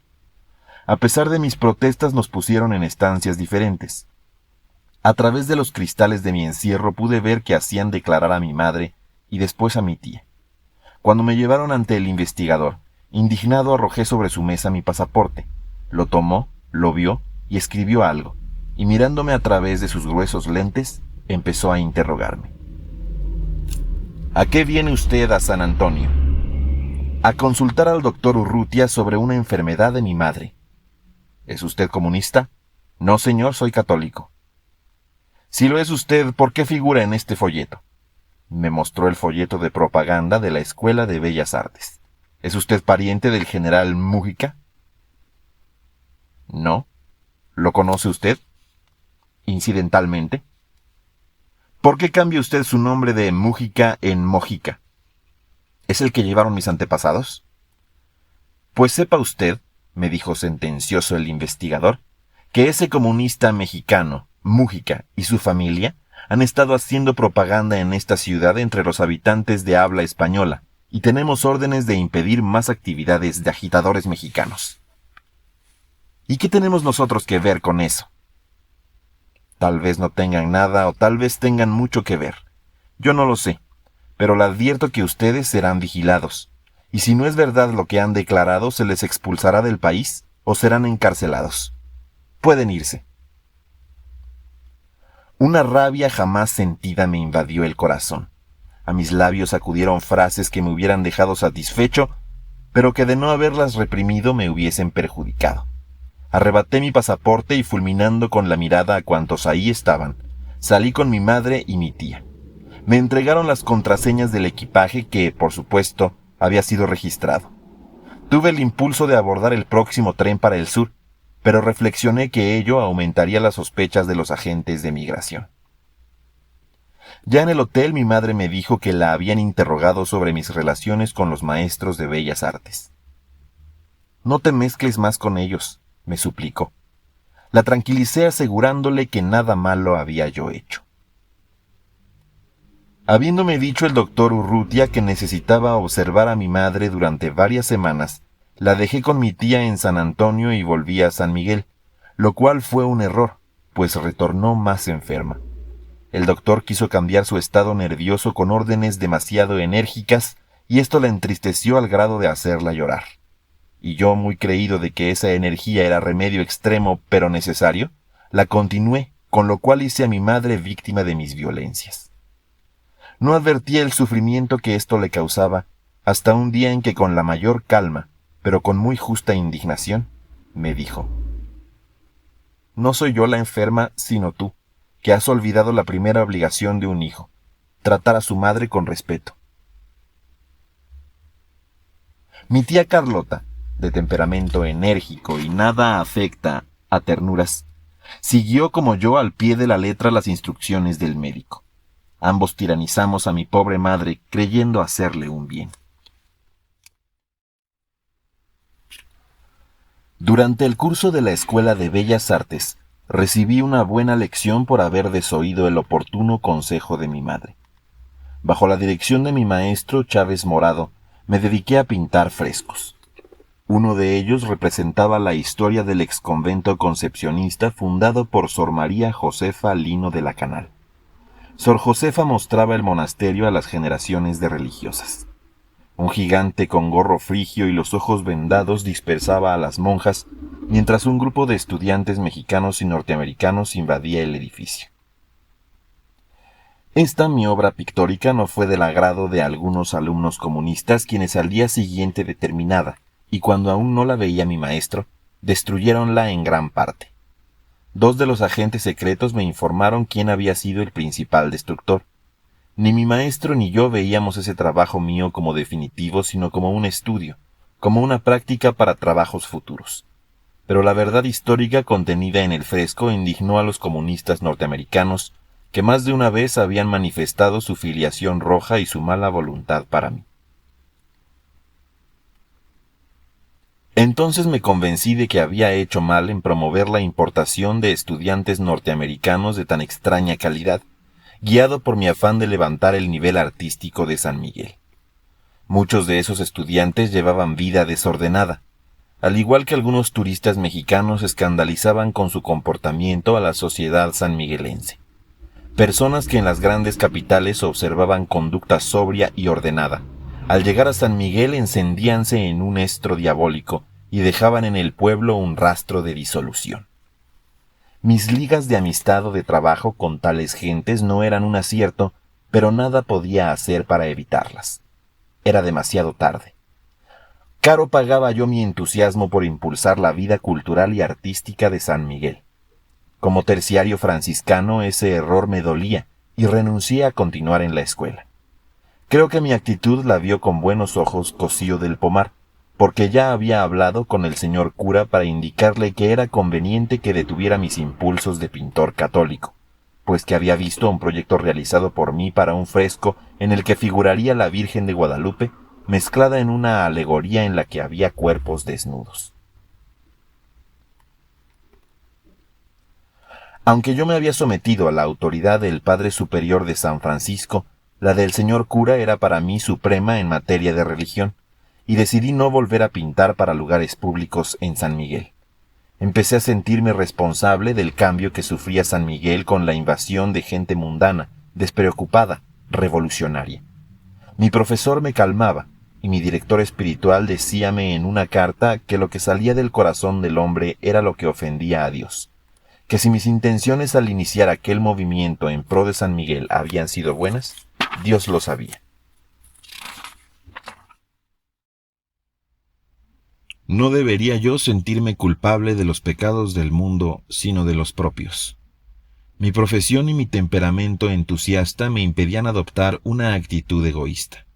A pesar de mis protestas nos pusieron en estancias diferentes. A través de los cristales de mi encierro pude ver que hacían declarar a mi madre y después a mi tía. Cuando me llevaron ante el investigador, indignado arrojé sobre su mesa mi pasaporte. Lo tomó, lo vio y escribió algo, y mirándome a través de sus gruesos lentes, empezó a interrogarme. ¿A qué viene usted a San Antonio? A consultar al doctor Urrutia sobre una enfermedad de mi madre. ¿Es usted comunista? No, señor, soy católico. Si lo es usted, ¿por qué figura en este folleto? Me mostró el folleto de propaganda de la Escuela de Bellas Artes. ¿Es usted pariente del general Múgica? No. ¿Lo conoce usted? Incidentalmente. ¿Por qué cambia usted su nombre de Múgica en Mojica? ¿Es el que llevaron mis antepasados? Pues sepa usted, me dijo sentencioso el investigador, que ese comunista mexicano, Múgica, y su familia han estado haciendo propaganda en esta ciudad entre los habitantes de habla española, y tenemos órdenes de impedir más actividades de agitadores mexicanos. ¿Y qué tenemos nosotros que ver con eso? Tal vez no tengan nada o tal vez tengan mucho que ver. Yo no lo sé, pero le advierto que ustedes serán vigilados, y si no es verdad lo que han declarado, se les expulsará del país o serán encarcelados. Pueden irse. Una rabia jamás sentida me invadió el corazón. A mis labios acudieron frases que me hubieran dejado satisfecho, pero que de no haberlas reprimido me hubiesen perjudicado. Arrebaté mi pasaporte y fulminando con la mirada a cuantos ahí estaban, salí con mi madre y mi tía. Me entregaron las contraseñas del equipaje que, por supuesto, había sido registrado. Tuve el impulso de abordar el próximo tren para el sur, pero reflexioné que ello aumentaría las sospechas de los agentes de migración. Ya en el hotel mi madre me dijo que la habían interrogado sobre mis relaciones con los maestros de bellas artes. No te mezcles más con ellos, me suplicó. La tranquilicé asegurándole que nada malo había yo hecho. Habiéndome dicho el doctor Urrutia que necesitaba observar a mi madre durante varias semanas, la dejé con mi tía en San Antonio y volví a San Miguel, lo cual fue un error, pues retornó más enferma. El doctor quiso cambiar su estado nervioso con órdenes demasiado enérgicas y esto la entristeció al grado de hacerla llorar. Y yo, muy creído de que esa energía era remedio extremo pero necesario, la continué, con lo cual hice a mi madre víctima de mis violencias. No advertí el sufrimiento que esto le causaba hasta un día en que con la mayor calma, pero con muy justa indignación, me dijo: «No soy yo la enferma, sino tú, que has olvidado la primera obligación de un hijo, tratar a su madre con respeto». Mi tía Carlota, de temperamento enérgico y nada afecta a ternuras, siguió como yo al pie de la letra las instrucciones del médico. Ambos tiranizamos a mi pobre madre creyendo hacerle un bien. Durante el curso de la Escuela de Bellas Artes, recibí una buena lección por haber desoído el oportuno consejo de mi madre. Bajo la dirección de mi maestro Chávez Morado, me dediqué a pintar frescos. Uno de ellos representaba la historia del exconvento concepcionista fundado por Sor María Josefa Lino de la Canal. Sor Josefa mostraba el monasterio a las generaciones de religiosas. Un gigante con gorro frigio y los ojos vendados dispersaba a las monjas, mientras un grupo de estudiantes mexicanos y norteamericanos invadía el edificio. Esta mi obra pictórica no fue del agrado de algunos alumnos comunistas, quienes al día siguiente de terminada, y cuando aún no la veía mi maestro, destruyeronla en gran parte. 2 de los agentes secretos me informaron quién había sido el principal destructor. Ni mi maestro ni yo veíamos ese trabajo mío como definitivo, sino como un estudio, como una práctica para trabajos futuros. Pero la verdad histórica contenida en el fresco indignó a los comunistas norteamericanos, que más de una vez habían manifestado su filiación roja y su mala voluntad para mí. Entonces me convencí de que había hecho mal en promover la importación de estudiantes norteamericanos de tan extraña calidad, guiado por mi afán de levantar el nivel artístico de San Miguel. Muchos de esos estudiantes llevaban vida desordenada, al igual que algunos turistas mexicanos escandalizaban con su comportamiento a la sociedad sanmiguelense. Personas que en las grandes capitales observaban conducta sobria y ordenada, al llegar a San Miguel encendíanse en un estro diabólico y dejaban en el pueblo un rastro de disolución. Mis ligas de amistad o de trabajo con tales gentes no eran un acierto, pero nada podía hacer para evitarlas. Era demasiado tarde. Caro pagaba yo mi entusiasmo por impulsar la vida cultural y artística de San Miguel. Como terciario franciscano ese error me dolía y renuncié a continuar en la escuela. Creo que mi actitud la vio con buenos ojos Cosío del Pomar, porque ya había hablado con el señor cura para indicarle que era conveniente que detuviera mis impulsos de pintor católico, pues que había visto un proyecto realizado por mí para un fresco en el que figuraría la Virgen de Guadalupe, mezclada en una alegoría en la que había cuerpos desnudos. Aunque yo me había sometido a la autoridad del Padre Superior de San Francisco, la del señor cura era para mí suprema en materia de religión, y decidí no volver a pintar para lugares públicos en San Miguel. Empecé a sentirme responsable del cambio que sufría San Miguel con la invasión de gente mundana, despreocupada, revolucionaria. Mi profesor me calmaba, y mi director espiritual decíame en una carta que lo que salía del corazón del hombre era lo que ofendía a Dios, que si mis intenciones al iniciar aquel movimiento en pro de San Miguel habían sido buenas, Dios lo sabía. No debería yo sentirme culpable de los pecados del mundo, sino de los propios. Mi profesión y mi temperamento entusiasta me impedían adoptar una actitud egoísta,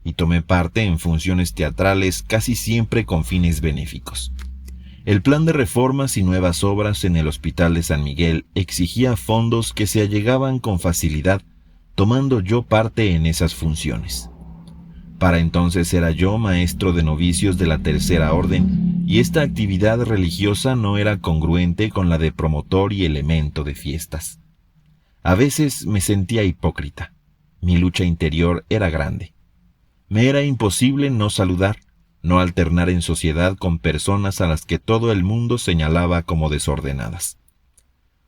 y tomé parte en funciones teatrales casi siempre con fines benéficos. El plan de reformas y nuevas obras en el Hospital de San Miguel exigía fondos que se allegaban con facilidad, tomando yo parte en esas funciones. Para entonces era yo maestro de novicios de la Tercera Orden, y esta actividad religiosa no era congruente con la de promotor y elemento de fiestas. A veces me sentía hipócrita. Mi lucha interior era grande. Me era imposible no saludar, no alternar en sociedad con personas a las que todo el mundo señalaba como desordenadas.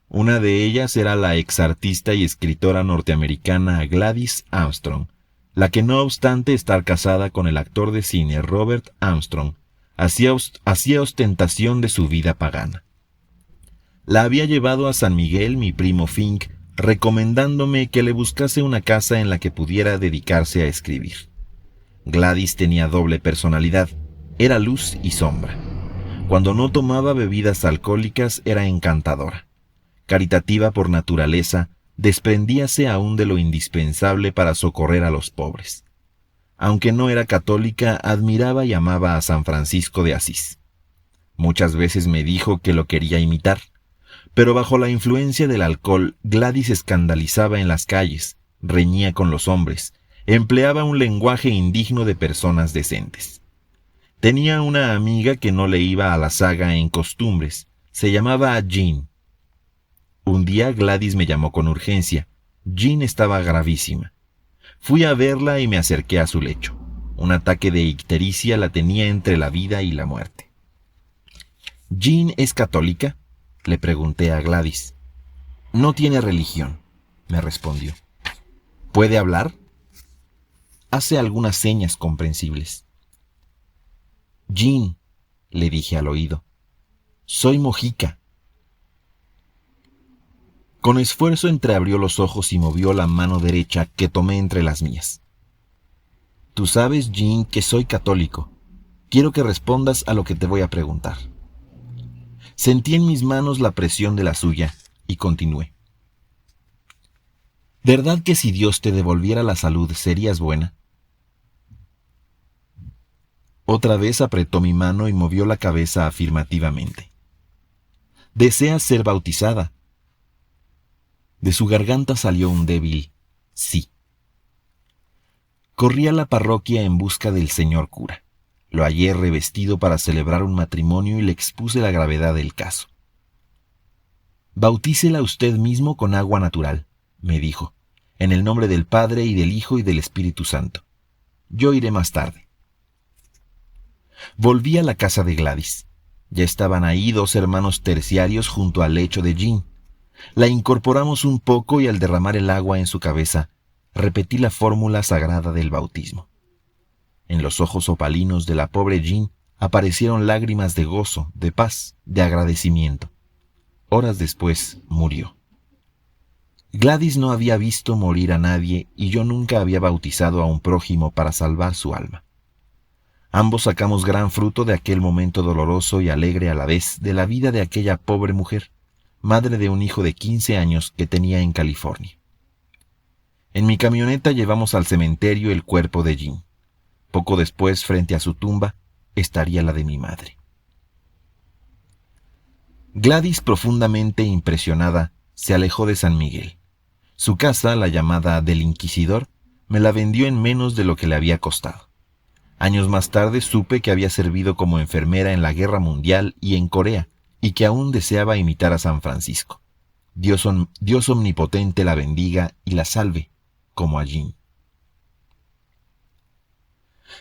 Una de ellas era la exartista y escritora norteamericana Gladys Armstrong, la que no obstante estar casada con el actor de cine Robert Armstrong, hacía ostentación de su vida pagana. La había llevado a San Miguel mi primo Fink, recomendándome que le buscase una casa en la que pudiera dedicarse a escribir. Gladys tenía doble personalidad, era luz y sombra. Cuando no tomaba bebidas alcohólicas era encantadora. Caritativa por naturaleza, desprendíase aún de lo indispensable para socorrer a los pobres. Aunque no era católica, admiraba y amaba a San Francisco de Asís. Muchas veces me dijo que lo quería imitar, pero bajo la influencia del alcohol, Gladys escandalizaba en las calles, reñía con los hombres, empleaba un lenguaje indigno de personas decentes. Tenía una amiga que no le iba a la saga en costumbres, se llamaba Jean. Un día Gladys me llamó con urgencia. Jean estaba gravísima. Fui a verla y me acerqué a su lecho. Un ataque de ictericia la tenía entre la vida y la muerte. ¿Jean es católica?, le pregunté a Gladys. No tiene religión, me respondió. ¿Puede hablar? Hace algunas señas comprensibles. Jean, le dije al oído, soy mojica. Con esfuerzo entreabrió los ojos y movió la mano derecha que tomé entre las mías. Tú sabes, Jean, que soy católico. Quiero que respondas a lo que te voy a preguntar. Sentí en mis manos la presión de la suya y continué. ¿Verdad que si Dios te devolviera la salud serías buena? Otra vez apretó mi mano y movió la cabeza afirmativamente. ¿Deseas ser bautizada? De su garganta salió un débil sí. Corrí a la parroquia en busca del señor cura. Lo hallé revestido para celebrar un matrimonio y le expuse la gravedad del caso. Bautícela usted mismo con agua natural, me dijo, en el nombre del Padre y del Hijo y del Espíritu Santo. Yo iré más tarde. Volví a la casa de Gladys. Ya estaban ahí 2 hermanos terciarios junto al lecho de Jean. La incorporamos un poco y al derramar el agua en su cabeza, repetí la fórmula sagrada del bautismo. En los ojos opalinos de la pobre Jean aparecieron lágrimas de gozo, de paz, de agradecimiento. Horas después murió. Gladys no había visto morir a nadie y yo nunca había bautizado a un prójimo para salvar su alma. Ambos sacamos gran fruto de aquel momento doloroso y alegre a la vez de la vida de aquella pobre mujer, madre de un hijo de 15 años que tenía en California. En mi camioneta llevamos al cementerio el cuerpo de Jean. Poco después, frente a su tumba, estaría la de mi madre. Gladys, profundamente impresionada, se alejó de San Miguel. Su casa, la llamada del Inquisidor, me la vendió en menos de lo que le había costado. Años más tarde supe que había servido como enfermera en la Guerra Mundial y en Corea, y que aún deseaba imitar a San Francisco. Dios omnipotente la bendiga y la salve, como a Jean.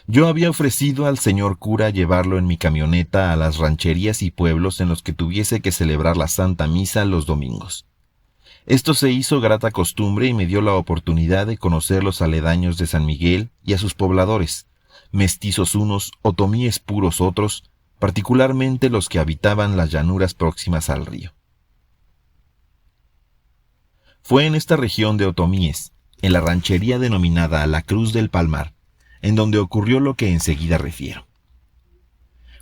Yo había ofrecido al señor cura llevarlo en mi camioneta a las rancherías y pueblos en los que tuviese que celebrar la Santa Misa los domingos. Esto se hizo grata costumbre y me dio la oportunidad de conocer los aledaños de San Miguel y a sus pobladores, mestizos unos, otomíes puros otros, particularmente los que habitaban las llanuras próximas al río. Fue en esta región de otomíes, en la ranchería denominada La Cruz del Palmar, en donde ocurrió lo que enseguida refiero.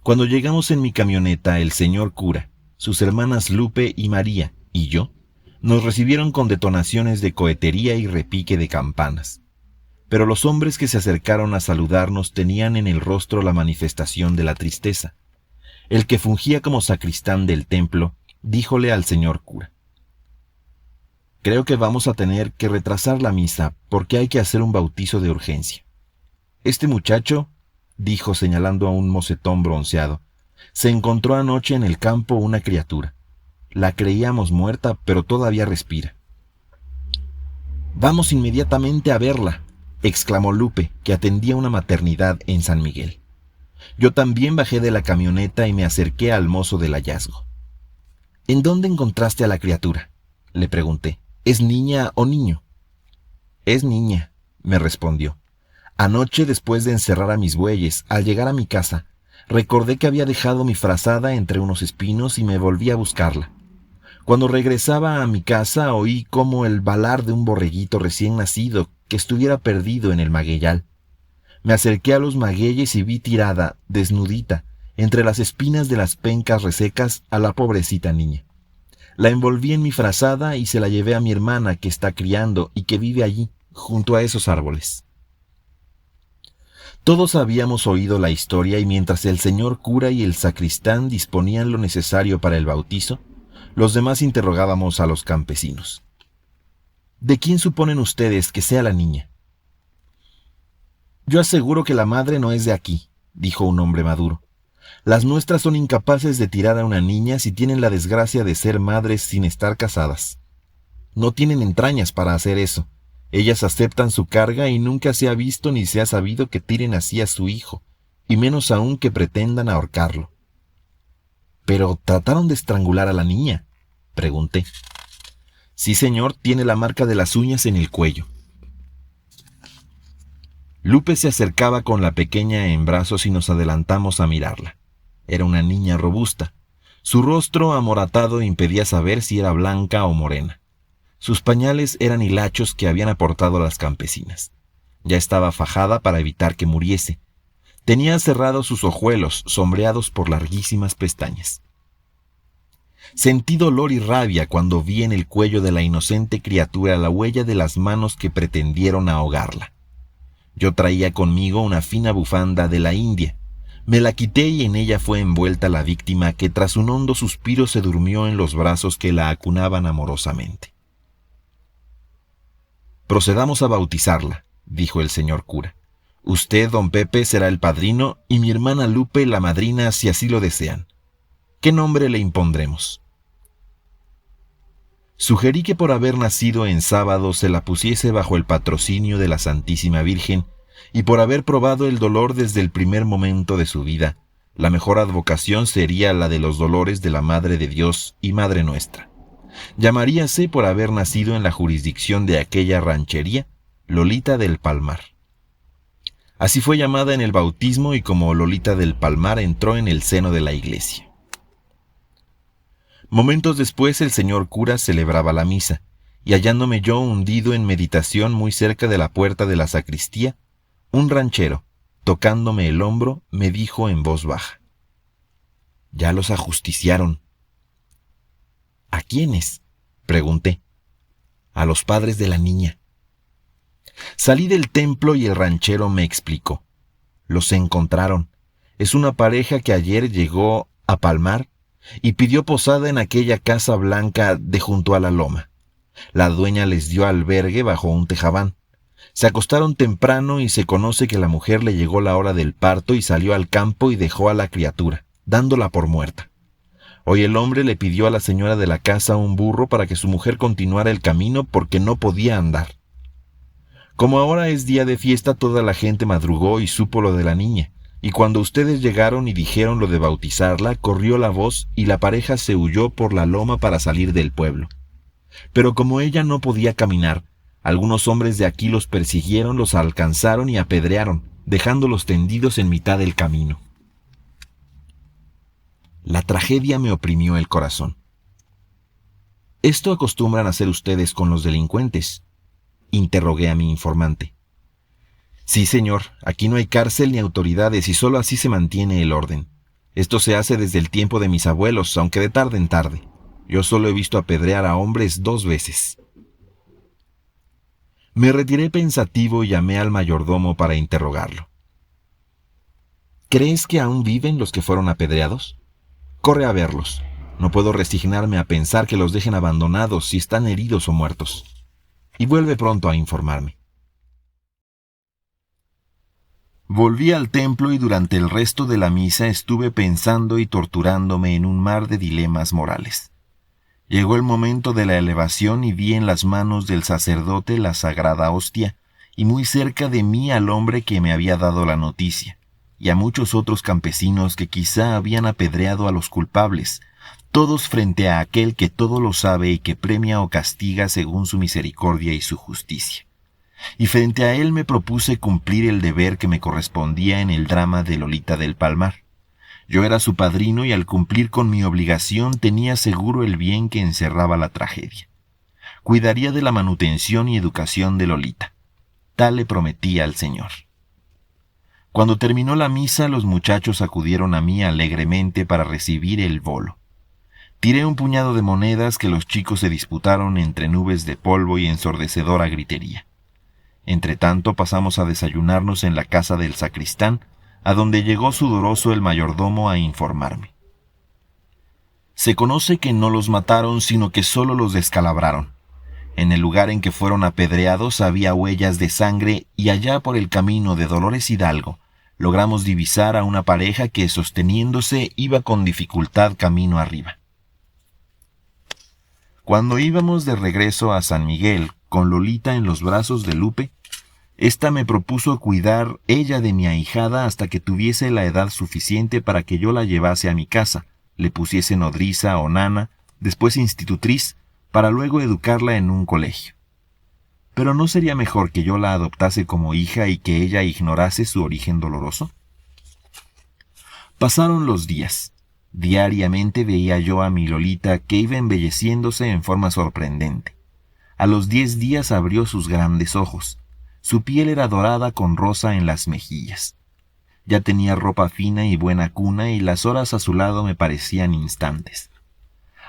Cuando llegamos en mi camioneta, el señor cura, sus hermanas Lupe y María y yo, nos recibieron con detonaciones de cohetería y repique de campanas. Pero los hombres que se acercaron a saludarnos tenían en el rostro la manifestación de la tristeza. El que fungía como sacristán del templo, díjole al señor cura: «Creo que vamos a tener que retrasar la misa porque hay que hacer un bautizo de urgencia. Este muchacho», dijo señalando a un mocetón bronceado, «se encontró anoche en el campo una criatura. La creíamos muerta, pero todavía respira». «Vamos inmediatamente a verla», exclamó Lupe, que atendía una maternidad en San Miguel. Yo también bajé de la camioneta y me acerqué al mozo del hallazgo. «¿En dónde encontraste a la criatura?», le pregunté. «¿Es niña o niño?». «Es niña», me respondió. «Anoche, después de encerrar a mis bueyes, al llegar a mi casa, recordé que había dejado mi frazada entre unos espinos y me volví a buscarla. Cuando regresaba a mi casa oí como el balar de un borreguito recién nacido que estuviera perdido en el magueyal. Me acerqué a los magueyes y vi tirada, desnudita, entre las espinas de las pencas resecas, a la pobrecita niña. La envolví en mi frazada y se la llevé a mi hermana que está criando y que vive allí, junto a esos árboles». Todos habíamos oído la historia y mientras el señor cura y el sacristán disponían lo necesario para el bautizo, los demás interrogábamos a los campesinos. «¿De quién suponen ustedes que sea la niña?». «Yo aseguro que la madre no es de aquí», dijo un hombre maduro. «Las nuestras son incapaces de tirar a una niña si tienen la desgracia de ser madres sin estar casadas. No tienen entrañas para hacer eso. Ellas aceptan su carga y nunca se ha visto ni se ha sabido que tiren así a su hijo, y menos aún que pretendan ahorcarlo». «¿Pero trataron de estrangular a la niña?», pregunté. «Sí, señor, tiene la marca de las uñas en el cuello». Lupe se acercaba con la pequeña en brazos y nos adelantamos a mirarla. Era una niña robusta. Su rostro amoratado impedía saber si era blanca o morena. Sus pañales eran hilachos que habían aportado las campesinas. Ya estaba fajada para evitar que muriese. Tenía cerrados sus ojuelos, sombreados por larguísimas pestañas. Sentí dolor y rabia cuando vi en el cuello de la inocente criatura la huella de las manos que pretendieron ahogarla. Yo traía conmigo una fina bufanda de la India. Me la quité y en ella fue envuelta la víctima, que tras un hondo suspiro se durmió en los brazos que la acunaban amorosamente. «Procedamos a bautizarla», dijo el señor cura. «Usted, don Pepe, será el padrino y mi hermana Lupe la madrina, si así lo desean. ¿Qué nombre le impondremos?» Sugerí que por haber nacido en sábado se la pusiese bajo el patrocinio de la Santísima Virgen, y por haber probado el dolor desde el primer momento de su vida, la mejor advocación sería la de los dolores de la Madre de Dios y Madre nuestra. Llamaríase, por haber nacido en la jurisdicción de aquella ranchería, Lolita del Palmar. Así fue llamada en el bautismo, y como Lolita del Palmar entró en el seno de la iglesia. Momentos después el señor cura celebraba la misa, y hallándome yo hundido en meditación muy cerca de la puerta de la sacristía, un ranchero, tocándome el hombro, me dijo en voz baja: «Ya los ajusticiaron». «¿A quiénes?», pregunté. «A los padres de la niña». Salí del templo y el ranchero me explicó: «Los encontraron. Es una pareja que ayer llegó a Palmar y pidió posada en aquella casa blanca de junto a la loma. La dueña les dio albergue bajo un tejabán. Se acostaron temprano y se conoce que la mujer le llegó la hora del parto y salió al campo y dejó a la criatura, dándola por muerta. Hoy el hombre le pidió a la señora de la casa un burro para que su mujer continuara el camino porque no podía andar. Como ahora es día de fiesta, toda la gente madrugó y supo lo de la niña, y cuando ustedes llegaron y dijeron lo de bautizarla, corrió la voz y la pareja se huyó por la loma para salir del pueblo. Pero como ella no podía caminar, algunos hombres de aquí los persiguieron, los alcanzaron y apedrearon, dejándolos tendidos en mitad del camino». La tragedia me oprimió el corazón. «¿Esto acostumbran hacer ustedes con los delincuentes?», interrogué a mi informante. «Sí, señor, aquí no hay cárcel ni autoridades y solo así se mantiene el orden. Esto se hace desde el tiempo de mis abuelos, aunque de tarde en tarde. Yo solo he visto apedrear a hombres 2 veces». Me retiré pensativo y llamé al mayordomo para interrogarlo. «¿Crees que aún viven los que fueron apedreados? Corre a verlos. No puedo resignarme a pensar que los dejen abandonados si están heridos o muertos. Y vuelve pronto a informarme». Volví al templo y durante el resto de la misa estuve pensando y torturándome en un mar de dilemas morales. Llegó el momento de la elevación y vi en las manos del sacerdote la sagrada hostia, y muy cerca de mí al hombre que me había dado la noticia, y a muchos otros campesinos que quizá habían apedreado a los culpables, todos frente a aquel que todo lo sabe y que premia o castiga según su misericordia y su justicia. Y frente a él me propuse cumplir el deber que me correspondía en el drama de Lolita del Palmar. Yo era su padrino y al cumplir con mi obligación tenía seguro el bien que encerraba la tragedia. Cuidaría de la manutención y educación de Lolita. Tal le prometía al Señor. Cuando terminó la misa, los muchachos acudieron a mí alegremente para recibir el bolo. Tiré un puñado de monedas que los chicos se disputaron entre nubes de polvo y ensordecedora gritería. Entretanto pasamos a desayunarnos en la casa del sacristán, a donde llegó sudoroso el mayordomo a informarme. Se conoce que no los mataron, sino que solo los descalabraron. En el lugar en que fueron apedreados había huellas de sangre y allá por el camino de Dolores Hidalgo logramos divisar a una pareja que sosteniéndose iba con dificultad camino arriba. Cuando íbamos de regreso a San Miguel con Lolita en los brazos de Lupe, ésta me propuso cuidar ella de mi ahijada hasta que tuviese la edad suficiente para que yo la llevase a mi casa, le pusiese nodriza o nana, después institutriz, para luego educarla en un colegio. ¿Pero no sería mejor que yo la adoptase como hija y que ella ignorase su origen doloroso? Pasaron los días. Diariamente veía yo a mi Lolita que iba embelleciéndose en forma sorprendente. A los 10 días abrió sus grandes ojos. Su piel era dorada con rosa en las mejillas. Ya tenía ropa fina y buena cuna y las horas a su lado me parecían instantes.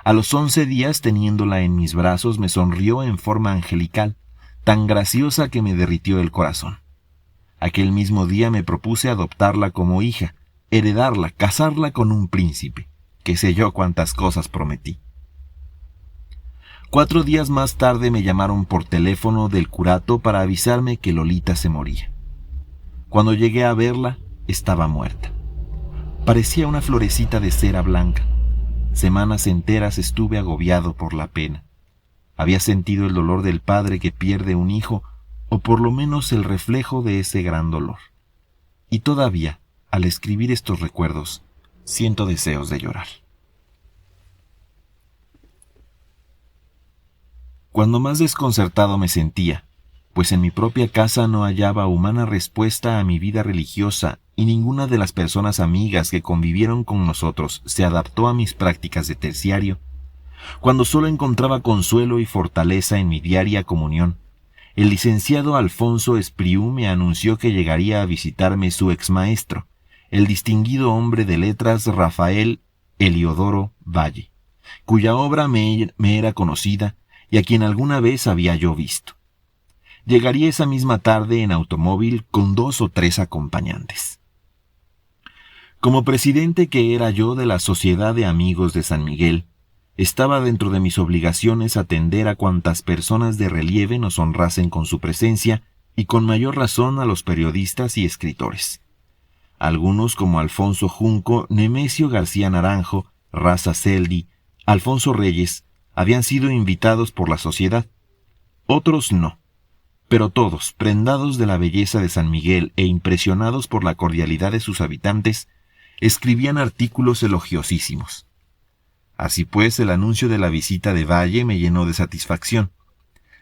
A los 11 días, teniéndola en mis brazos, me sonrió en forma angelical, tan graciosa que me derritió el corazón. Aquel mismo día me propuse adoptarla como hija, heredarla, casarla con un príncipe, qué sé yo cuántas cosas prometí. 4 días más tarde me llamaron por teléfono del curato para avisarme que Lolita se moría. Cuando llegué a verla, estaba muerta. Parecía una florecita de cera blanca. Semanas enteras estuve agobiado por la pena. Había sentido el dolor del padre que pierde un hijo, o por lo menos el reflejo de ese gran dolor. Y todavía, al escribir estos recuerdos, siento deseos de llorar. Cuando más desconcertado me sentía, pues en mi propia casa no hallaba humana respuesta a mi vida religiosa y ninguna de las personas amigas que convivieron con nosotros se adaptó a mis prácticas de terciario, cuando solo encontraba consuelo y fortaleza en mi diaria comunión, el licenciado Alfonso Espriu me anunció que llegaría a visitarme su exmaestro, el distinguido hombre de letras Rafael Heliodoro Valle, cuya obra me era conocida y a quien alguna vez había yo visto. Llegaría esa misma tarde en automóvil con 2 o 3 acompañantes. Como presidente que era yo de la Sociedad de Amigos de San Miguel, estaba dentro de mis obligaciones atender a cuantas personas de relieve nos honrasen con su presencia y con mayor razón a los periodistas y escritores. Algunos como Alfonso Junco, Nemesio García Naranjo, Raza Celdi, Alfonso Reyes, habían sido invitados por la sociedad. Otros no. Pero todos, prendados de la belleza de San Miguel e impresionados por la cordialidad de sus habitantes, escribían artículos elogiosísimos. Así pues, el anuncio de la visita de Valle me llenó de satisfacción.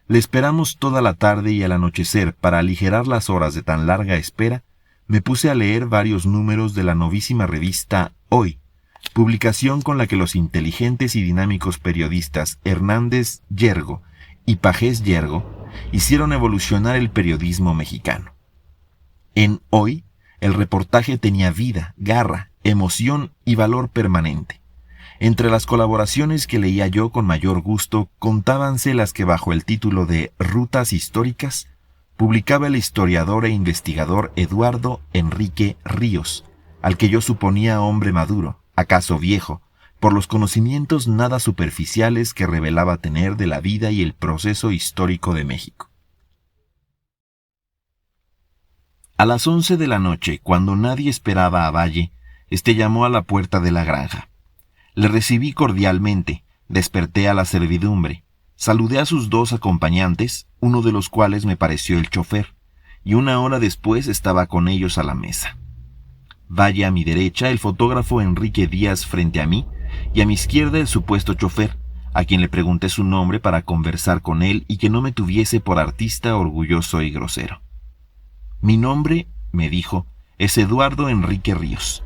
Le esperamos toda la tarde y al anochecer, para aligerar las horas de tan larga espera, me puse a leer varios números de la novísima revista Hoy, publicación con la que los inteligentes y dinámicos periodistas Hernández Yergo y Pajés Yergo hicieron evolucionar el periodismo mexicano. En Hoy, el reportaje tenía vida, garra, emoción y valor permanente. Entre las colaboraciones que leía yo con mayor gusto, contábanse las que bajo el título de Rutas Históricas publicaba el historiador e investigador Eduardo Enrique Ríos, al que yo suponía hombre maduro, acaso viejo, por los conocimientos nada superficiales que revelaba tener de la vida y el proceso histórico de México. A las 11 de la noche, cuando nadie esperaba a Valle, llamó a la puerta de la granja. Le recibí cordialmente, desperté a la servidumbre, saludé a sus 2 acompañantes, uno de los cuales me pareció el chofer, y 1 hora después estaba con ellos a la mesa. Valle a mi derecha, el fotógrafo Enrique Díaz frente a mí, y a mi izquierda el supuesto chofer, a quien le pregunté su nombre para conversar con él y que no me tuviese por artista orgulloso y grosero. Mi nombre, me dijo, es Eduardo Enrique Ríos.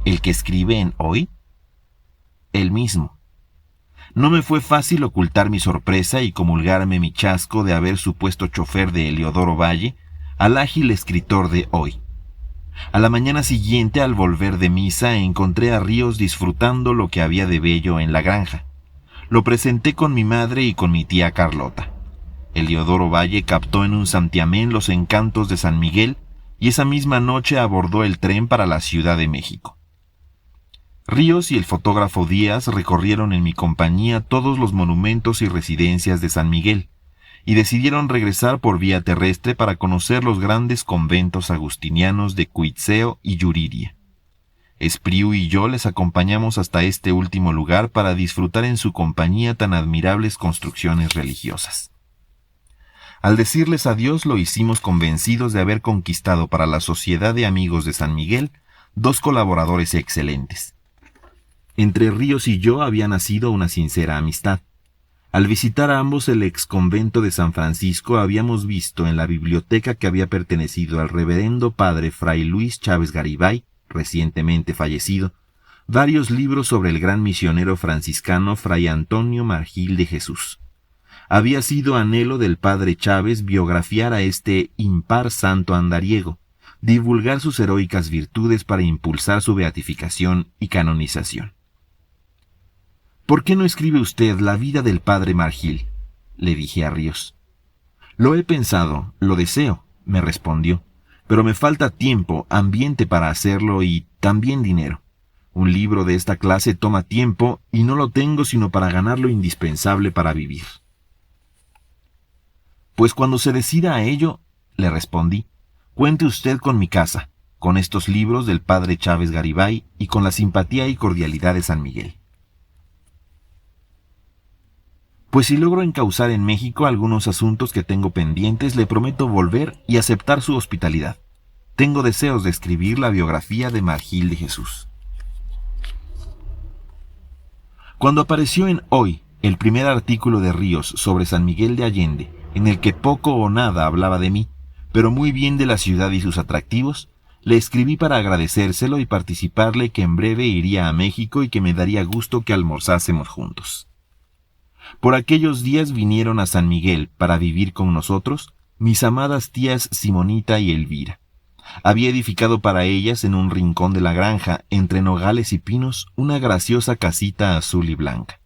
¿El que escribe en Hoy? El mismo. No me fue fácil ocultar mi sorpresa y comulgarme mi chasco de haber supuesto chofer de Heliodoro Valle al ágil escritor de Hoy. A la mañana siguiente, al volver de misa, encontré a Ríos disfrutando lo que había de bello en la granja. Lo presenté con mi madre y con mi tía Carlota. Heliodoro Valle captó en un santiamén los encantos de San Miguel y esa misma noche abordó el tren para la Ciudad de México. Ríos y el fotógrafo Díaz recorrieron en mi compañía todos los monumentos y residencias de San Miguel, y decidieron regresar por vía terrestre para conocer los grandes conventos agustinianos de Cuitzeo y Yuriria. Espriu y yo les acompañamos hasta este último lugar para disfrutar en su compañía tan admirables construcciones religiosas. Al decirles adiós lo hicimos convencidos de haber conquistado para la Sociedad de Amigos de San Miguel 2 colaboradores excelentes. Entre Ríos y yo había nacido una sincera amistad. Al visitar a ambos el exconvento de San Francisco habíamos visto en la biblioteca que había pertenecido al reverendo padre Fray Luis Chávez Garibay, recientemente fallecido, varios libros sobre el gran misionero franciscano Fray Antonio Margil de Jesús. Había sido anhelo del padre Chávez biografiar a este impar santo andariego, divulgar sus heroicas virtudes para impulsar su beatificación y canonización. ¿Por qué no escribe usted la vida del padre Margil?, le dije a Ríos. Lo he pensado, lo deseo, me respondió, pero me falta tiempo, ambiente para hacerlo y también dinero. Un libro de esta clase toma tiempo y no lo tengo sino para ganar lo indispensable para vivir. Pues cuando se decida a ello, le respondí, cuente usted con mi casa, con estos libros del padre Chávez Garibay y con la simpatía y cordialidad de San Miguel. Pues si logro encauzar en México algunos asuntos que tengo pendientes, le prometo volver y aceptar su hospitalidad. Tengo deseos de escribir la biografía de Margil de Jesús. Cuando apareció en Hoy el primer artículo de Ríos sobre San Miguel de Allende, en el que poco o nada hablaba de mí, pero muy bien de la ciudad y sus atractivos, le escribí para agradecérselo y participarle que en breve iría a México y que me daría gusto que almorzásemos juntos. Por aquellos días vinieron a San Miguel para vivir con nosotros mis amadas tías Simonita y Elvira. Había edificado para ellas en un rincón de la granja, entre nogales y pinos, una graciosa casita azul y blanca.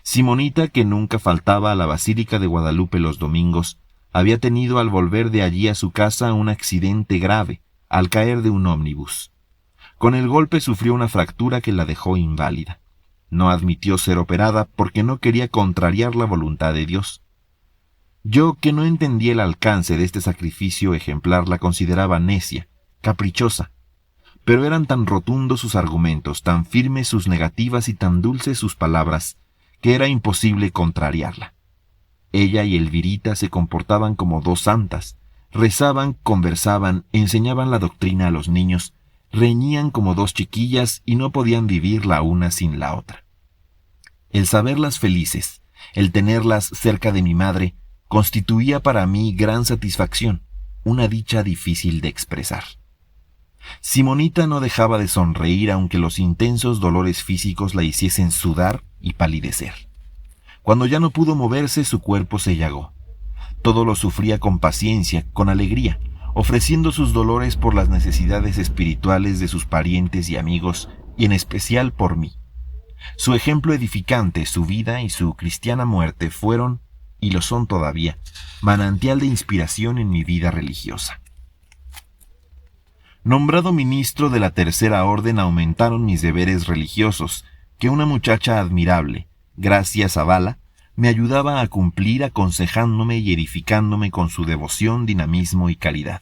Simonita, que nunca faltaba a la Basílica de Guadalupe los domingos, había tenido al volver de allí a su casa un accidente grave, al caer de un ómnibus. Con el golpe sufrió una fractura que la dejó inválida. No admitió ser operada porque no quería contrariar la voluntad de Dios. Yo, que no entendía el alcance de este sacrificio ejemplar, la consideraba necia, caprichosa. Pero eran tan rotundos sus argumentos, tan firmes sus negativas y tan dulces sus palabras, que era imposible contrariarla. Ella y Elvirita se comportaban como dos santas, rezaban, conversaban, enseñaban la doctrina a los niños, reñían como dos chiquillas y no podían vivir la una sin la otra. El saberlas felices, el tenerlas cerca de mi madre, constituía para mí gran satisfacción, una dicha difícil de expresar. Simonita no dejaba de sonreír aunque los intensos dolores físicos la hiciesen sudar y palidecer. Cuando ya no pudo moverse, su cuerpo se llagó. Todo lo sufría con paciencia, con alegría, ofreciendo sus dolores por las necesidades espirituales de sus parientes y amigos, y en especial por mí. Su ejemplo edificante, su vida y su cristiana muerte fueron, y lo son todavía, manantial de inspiración en mi vida religiosa. Nombrado ministro de la Tercera Orden, aumentaron mis deberes religiosos, que una muchacha admirable, Gracia Zavala, me ayudaba a cumplir aconsejándome y edificándome con su devoción, dinamismo y caridad.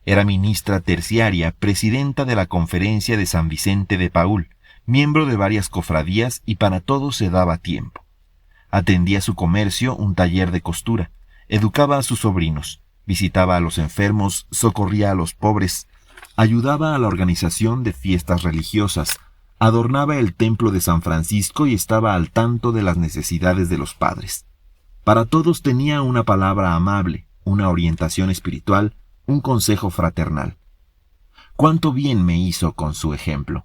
Era ministra terciaria, presidenta de la Conferencia de San Vicente de Paúl, miembro de varias cofradías y para todo se daba tiempo. Atendía su comercio, un taller de costura, educaba a sus sobrinos, visitaba a los enfermos, socorría a los pobres, ayudaba a la organización de fiestas religiosas, adornaba el templo de San Francisco y estaba al tanto de las necesidades de los padres. Para todos tenía una palabra amable, una orientación espiritual, un consejo fraternal. Cuánto bien me hizo con su ejemplo.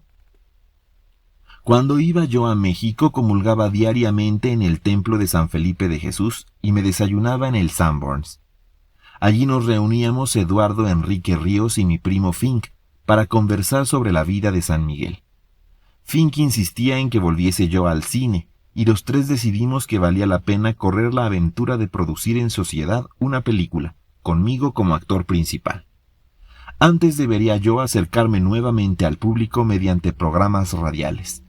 Cuando iba yo a México, comulgaba diariamente en el templo de San Felipe de Jesús y me desayunaba en el Sanborns. Allí nos reuníamos Eduardo Enrique Ríos y mi primo Fink para conversar sobre la vida de San Miguel. Fink insistía en que volviese yo al cine, y los tres decidimos que valía la pena correr la aventura de producir en sociedad una película, conmigo como actor principal. Antes debería yo acercarme nuevamente al público mediante programas radiales.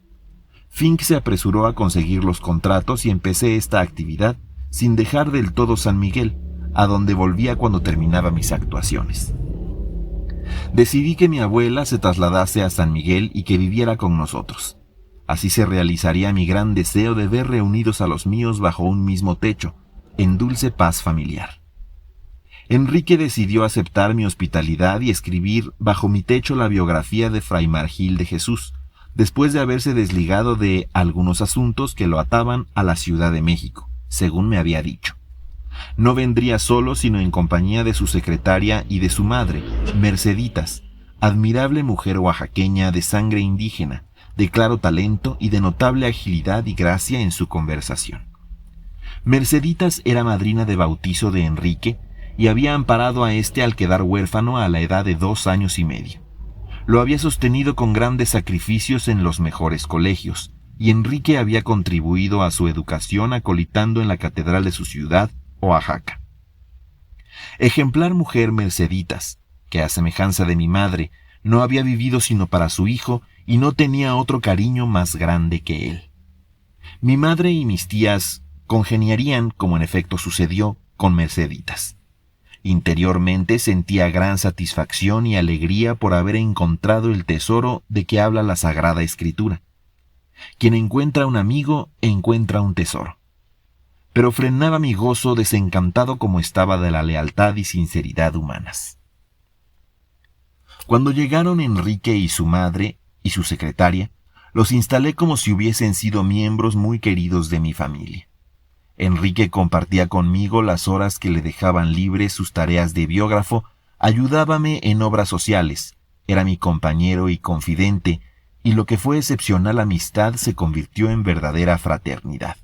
Fink se apresuró a conseguir los contratos y empecé esta actividad sin dejar del todo San Miguel, a donde volvía cuando terminaba mis actuaciones. Decidí que mi abuela se trasladase a San Miguel y que viviera con nosotros. Así se realizaría mi gran deseo de ver reunidos a los míos bajo un mismo techo, en dulce paz familiar. Enrique decidió aceptar mi hospitalidad y escribir bajo mi techo la biografía de Fray Margil de Jesús, después de haberse desligado de algunos asuntos que lo ataban a la Ciudad de México, según me había dicho. No vendría solo, sino en compañía de su secretaria y de su madre, Merceditas, admirable mujer oaxaqueña de sangre indígena, de claro talento y de notable agilidad y gracia en su conversación. Merceditas era madrina de bautizo de Enrique y había amparado a éste al quedar huérfano a la edad de 2 años y medio. Lo había sostenido con grandes sacrificios en los mejores colegios, y Enrique había contribuido a su educación acolitando en la catedral de su ciudad, Oaxaca. Ejemplar mujer Merceditas, que a semejanza de mi madre, no había vivido sino para su hijo y no tenía otro cariño más grande que él. Mi madre y mis tías congeniarían, como en efecto sucedió, con Merceditas. Interiormente sentía gran satisfacción y alegría por haber encontrado el tesoro de que habla la Sagrada Escritura. Quien encuentra un amigo, encuentra un tesoro. Pero frenaba mi gozo desencantado como estaba de la lealtad y sinceridad humanas. Cuando llegaron Enrique y su madre y su secretaria, los instalé como si hubiesen sido miembros muy queridos de mi familia. Enrique compartía conmigo las horas que le dejaban libres sus tareas de biógrafo, ayudábame en obras sociales, era mi compañero y confidente, y lo que fue excepcional amistad se convirtió en verdadera fraternidad.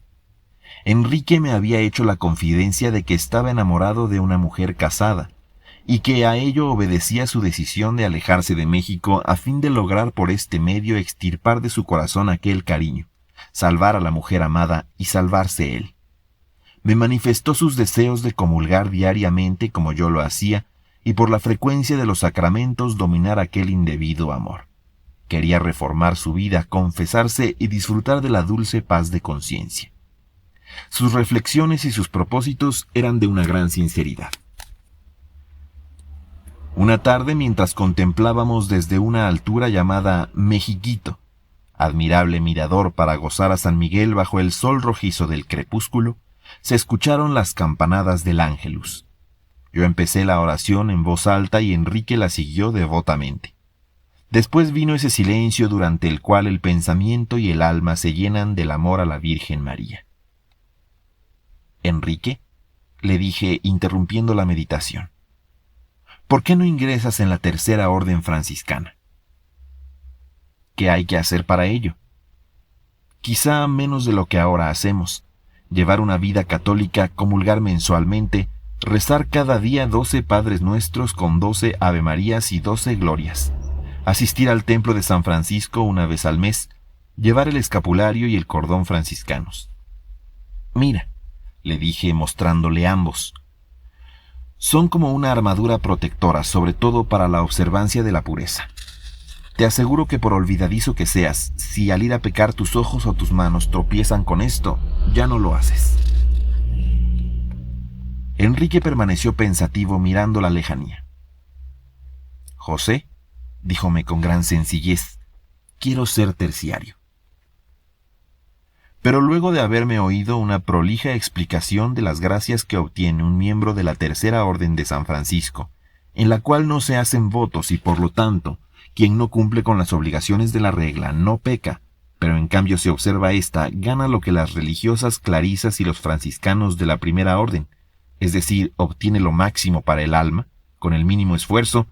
Enrique me había hecho la confidencia de que estaba enamorado de una mujer casada, y que a ello obedecía su decisión de alejarse de México a fin de lograr por este medio extirpar de su corazón aquel cariño, salvar a la mujer amada y salvarse él. Me manifestó sus deseos de comulgar diariamente como yo lo hacía y por la frecuencia de los sacramentos dominar aquel indebido amor. Quería reformar su vida, confesarse y disfrutar de la dulce paz de conciencia. Sus reflexiones y sus propósitos eran de una gran sinceridad. Una tarde, mientras contemplábamos desde una altura llamada Mexiquito, admirable mirador para gozar a San Miguel bajo el sol rojizo del crepúsculo, se escucharon las campanadas del Ángelus. Yo empecé la oración en voz alta y Enrique la siguió devotamente. Después vino ese silencio durante el cual el pensamiento y el alma se llenan del amor a la Virgen María. Enrique, le dije interrumpiendo la meditación, ¿por qué no ingresas en la Tercera Orden Franciscana? ¿Qué hay que hacer para ello? Quizá menos de lo que ahora hacemos. Llevar una vida católica, comulgar mensualmente, rezar cada día 12 Padres Nuestros con 12 Ave Marías y 12 Glorias, asistir al templo de San Francisco una vez al mes, llevar el escapulario y el cordón franciscanos. Mira, le dije mostrándole ambos, son como una armadura protectora, sobre todo para la observancia de la pureza. Te aseguro que por olvidadizo que seas, si al ir a pecar tus ojos o tus manos tropiezan con esto, ya no lo haces. Enrique permaneció pensativo mirando la lejanía. José, díjome con gran sencillez, quiero ser terciario. Pero luego de haberme oído una prolija explicación de las gracias que obtiene un miembro de la Tercera Orden de San Francisco, en la cual no se hacen votos y por lo tanto, quien no cumple con las obligaciones de la regla no peca, pero en cambio se observa esta, gana lo que las religiosas clarisas y los franciscanos de la Primera Orden, es decir, obtiene lo máximo para el alma, con el mínimo esfuerzo,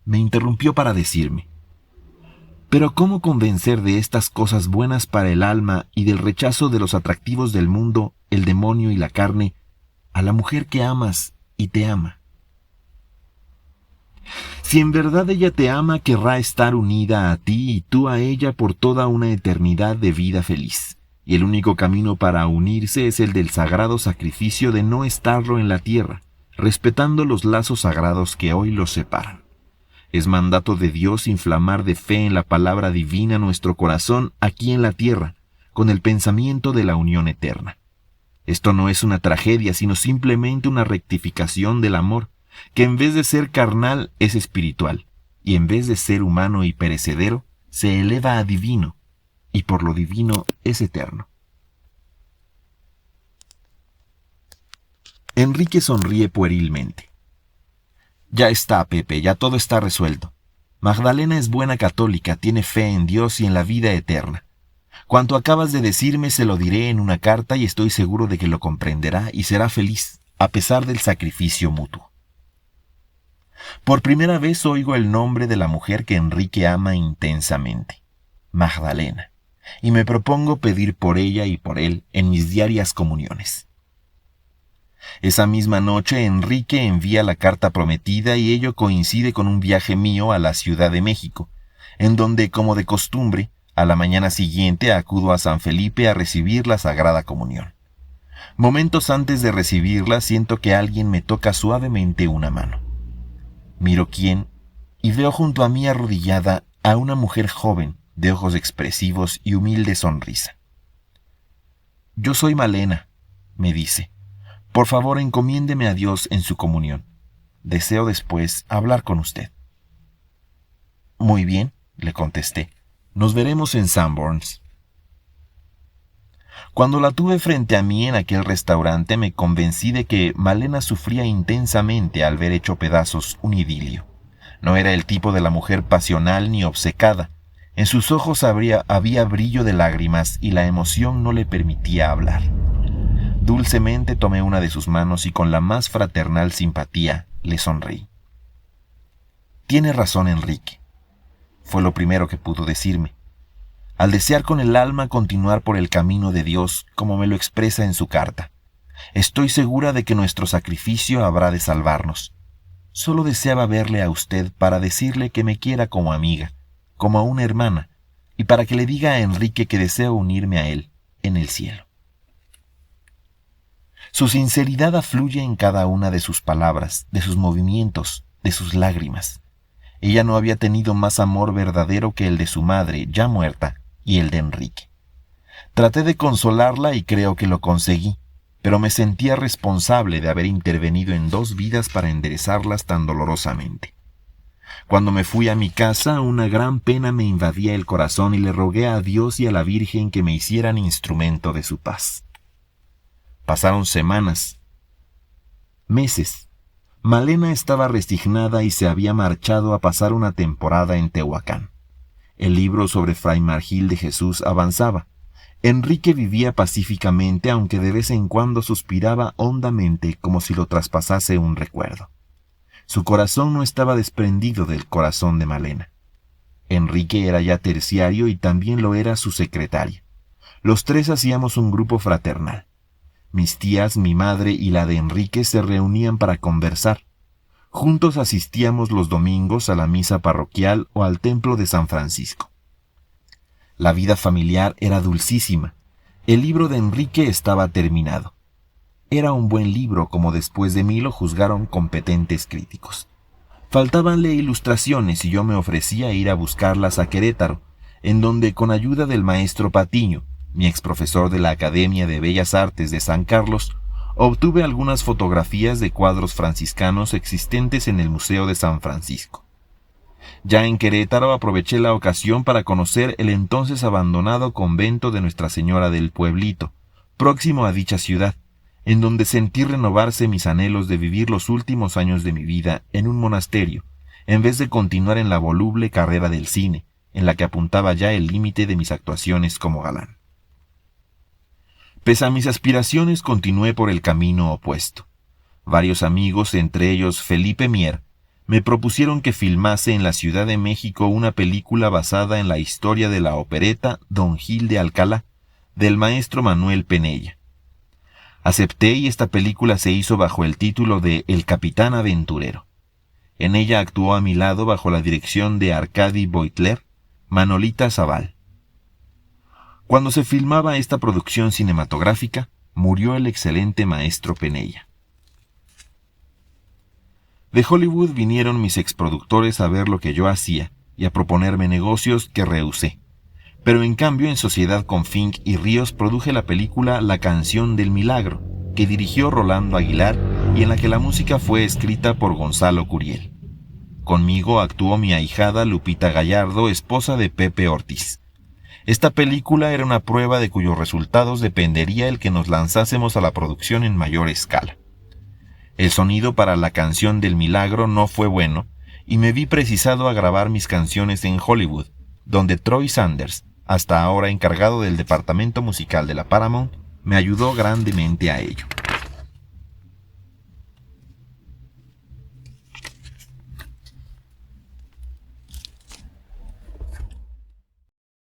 me interrumpió para decirme, pero ¿cómo convencer de estas cosas buenas para el alma y del rechazo de los atractivos del mundo, el demonio y la carne, a la mujer que amas y te ama? Si en verdad ella te ama, querrá estar unida a ti y tú a ella por toda una eternidad de vida feliz. Y el único camino para unirse es el del sagrado sacrificio de no estarlo en la tierra, respetando los lazos sagrados que hoy los separan. Es mandato de Dios inflamar de fe en la palabra divina nuestro corazón aquí en la tierra, con el pensamiento de la unión eterna. Esto no es una tragedia, sino simplemente una rectificación del amor, que en vez de ser carnal es espiritual, y en vez de ser humano y perecedero, se eleva a divino, y por lo divino es eterno. Enrique sonríe puerilmente. Ya está, Pepe, ya todo está resuelto. Magdalena es buena católica, tiene fe en Dios y en la vida eterna. Cuanto acabas de decirme se lo diré en una carta y estoy seguro de que lo comprenderá y será feliz, a pesar del sacrificio mutuo. Por primera vez oigo el nombre de la mujer que Enrique ama intensamente, Magdalena, y me propongo pedir por ella y por él en mis diarias comuniones. Esa misma noche Enrique envía la carta prometida y ello coincide con un viaje mío a la Ciudad de México, en donde, como de costumbre, A la mañana siguiente acudo a San Felipe a recibir la Sagrada Comunión. Momentos antes de recibirla siento que alguien me toca suavemente una mano. Miro quién y veo junto a mí arrodillada a una mujer joven, de ojos expresivos y humilde sonrisa. «Yo soy Malena», me dice. «Por favor, encomiéndeme a Dios en su comunión. Deseo después hablar con usted». «Muy bien», le contesté. «Nos veremos en Sanborns». Cuando la tuve frente a mí en aquel restaurante, me convencí de que Malena sufría intensamente al ver hecho pedazos un idilio. No era el tipo de la mujer pasional ni obcecada. En sus ojos había brillo de lágrimas y la emoción no le permitía hablar. Dulcemente tomé una de sus manos y con la más fraternal simpatía le sonreí. «Tiene razón, Enrique», fue lo primero que pudo decirme. «Al desear con el alma continuar por el camino de Dios, como me lo expresa en su carta, estoy segura de que nuestro sacrificio habrá de salvarnos. Solo deseaba verle a usted para decirle que me quiera como amiga, como a una hermana, y para que le diga a Enrique que deseo unirme a él en el cielo». Su sinceridad afluye en cada una de sus palabras, de sus movimientos, de sus lágrimas. Ella no había tenido más amor verdadero que el de su madre, ya muerta, y el de Enrique. Traté de consolarla y creo que lo conseguí, pero me sentía responsable de haber intervenido en 2 vidas para enderezarlas tan dolorosamente. Cuando me fui a mi casa, una gran pena me invadía el corazón y le rogué a Dios y a la Virgen que me hicieran instrumento de su paz. Pasaron semanas, meses. Malena estaba resignada y se había marchado a pasar una temporada en Tehuacán. El libro sobre Fray Margil de Jesús avanzaba. Enrique vivía pacíficamente, aunque de vez en cuando suspiraba hondamente como si lo traspasase un recuerdo. Su corazón no estaba desprendido del corazón de Malena. Enrique era ya terciario y también lo era su secretaria. Los 3 hacíamos un grupo fraternal. Mis tías, mi madre y la de Enrique se reunían para conversar. Juntos asistíamos los domingos a la misa parroquial o al templo de San Francisco. La vida familiar era dulcísima. El libro de Enrique estaba terminado. Era un buen libro, como después de mí lo juzgaron competentes críticos. Faltábanle ilustraciones y yo me ofrecía a ir a buscarlas a Querétaro, en donde, con ayuda del maestro Patiño, mi exprofesor de la Academia de Bellas Artes de San Carlos, obtuve algunas fotografías de cuadros franciscanos existentes en el Museo de San Francisco. Ya en Querétaro aproveché la ocasión para conocer el entonces abandonado convento de Nuestra Señora del Pueblito, próximo a dicha ciudad, en donde sentí renovarse mis anhelos de vivir los últimos años de mi vida en un monasterio, en vez de continuar en la voluble carrera del cine, en la que apuntaba ya el límite de mis actuaciones como galán. Pese a mis aspiraciones, continué por el camino opuesto. Varios amigos, entre ellos Felipe Mier, me propusieron que filmase en la Ciudad de México una película basada en la historia de la opereta Don Gil de Alcalá, del maestro Manuel Penella. Acepté y esta película se hizo bajo el título de El Capitán Aventurero. En ella actuó a mi lado, bajo la dirección de Arcadi Boitler, Manolita Zaval. Cuando se filmaba esta producción cinematográfica, murió el excelente maestro Penella. De Hollywood vinieron mis exproductores a ver lo que yo hacía y a proponerme negocios que rehusé. Pero en cambio, en sociedad con Fink y Ríos, produje la película La Canción del Milagro, que dirigió Rolando Aguilar y en la que la música fue escrita por Gonzalo Curiel. Conmigo actuó mi ahijada Lupita Gallardo, esposa de Pepe Ortiz. Esta película era una prueba de cuyos resultados dependería el que nos lanzásemos a la producción en mayor escala. El sonido para La Canción del Milagro no fue bueno y me vi precisado a grabar mis canciones en Hollywood, donde Troy Sanders, hasta ahora encargado del departamento musical de la Paramount, me ayudó grandemente a ello.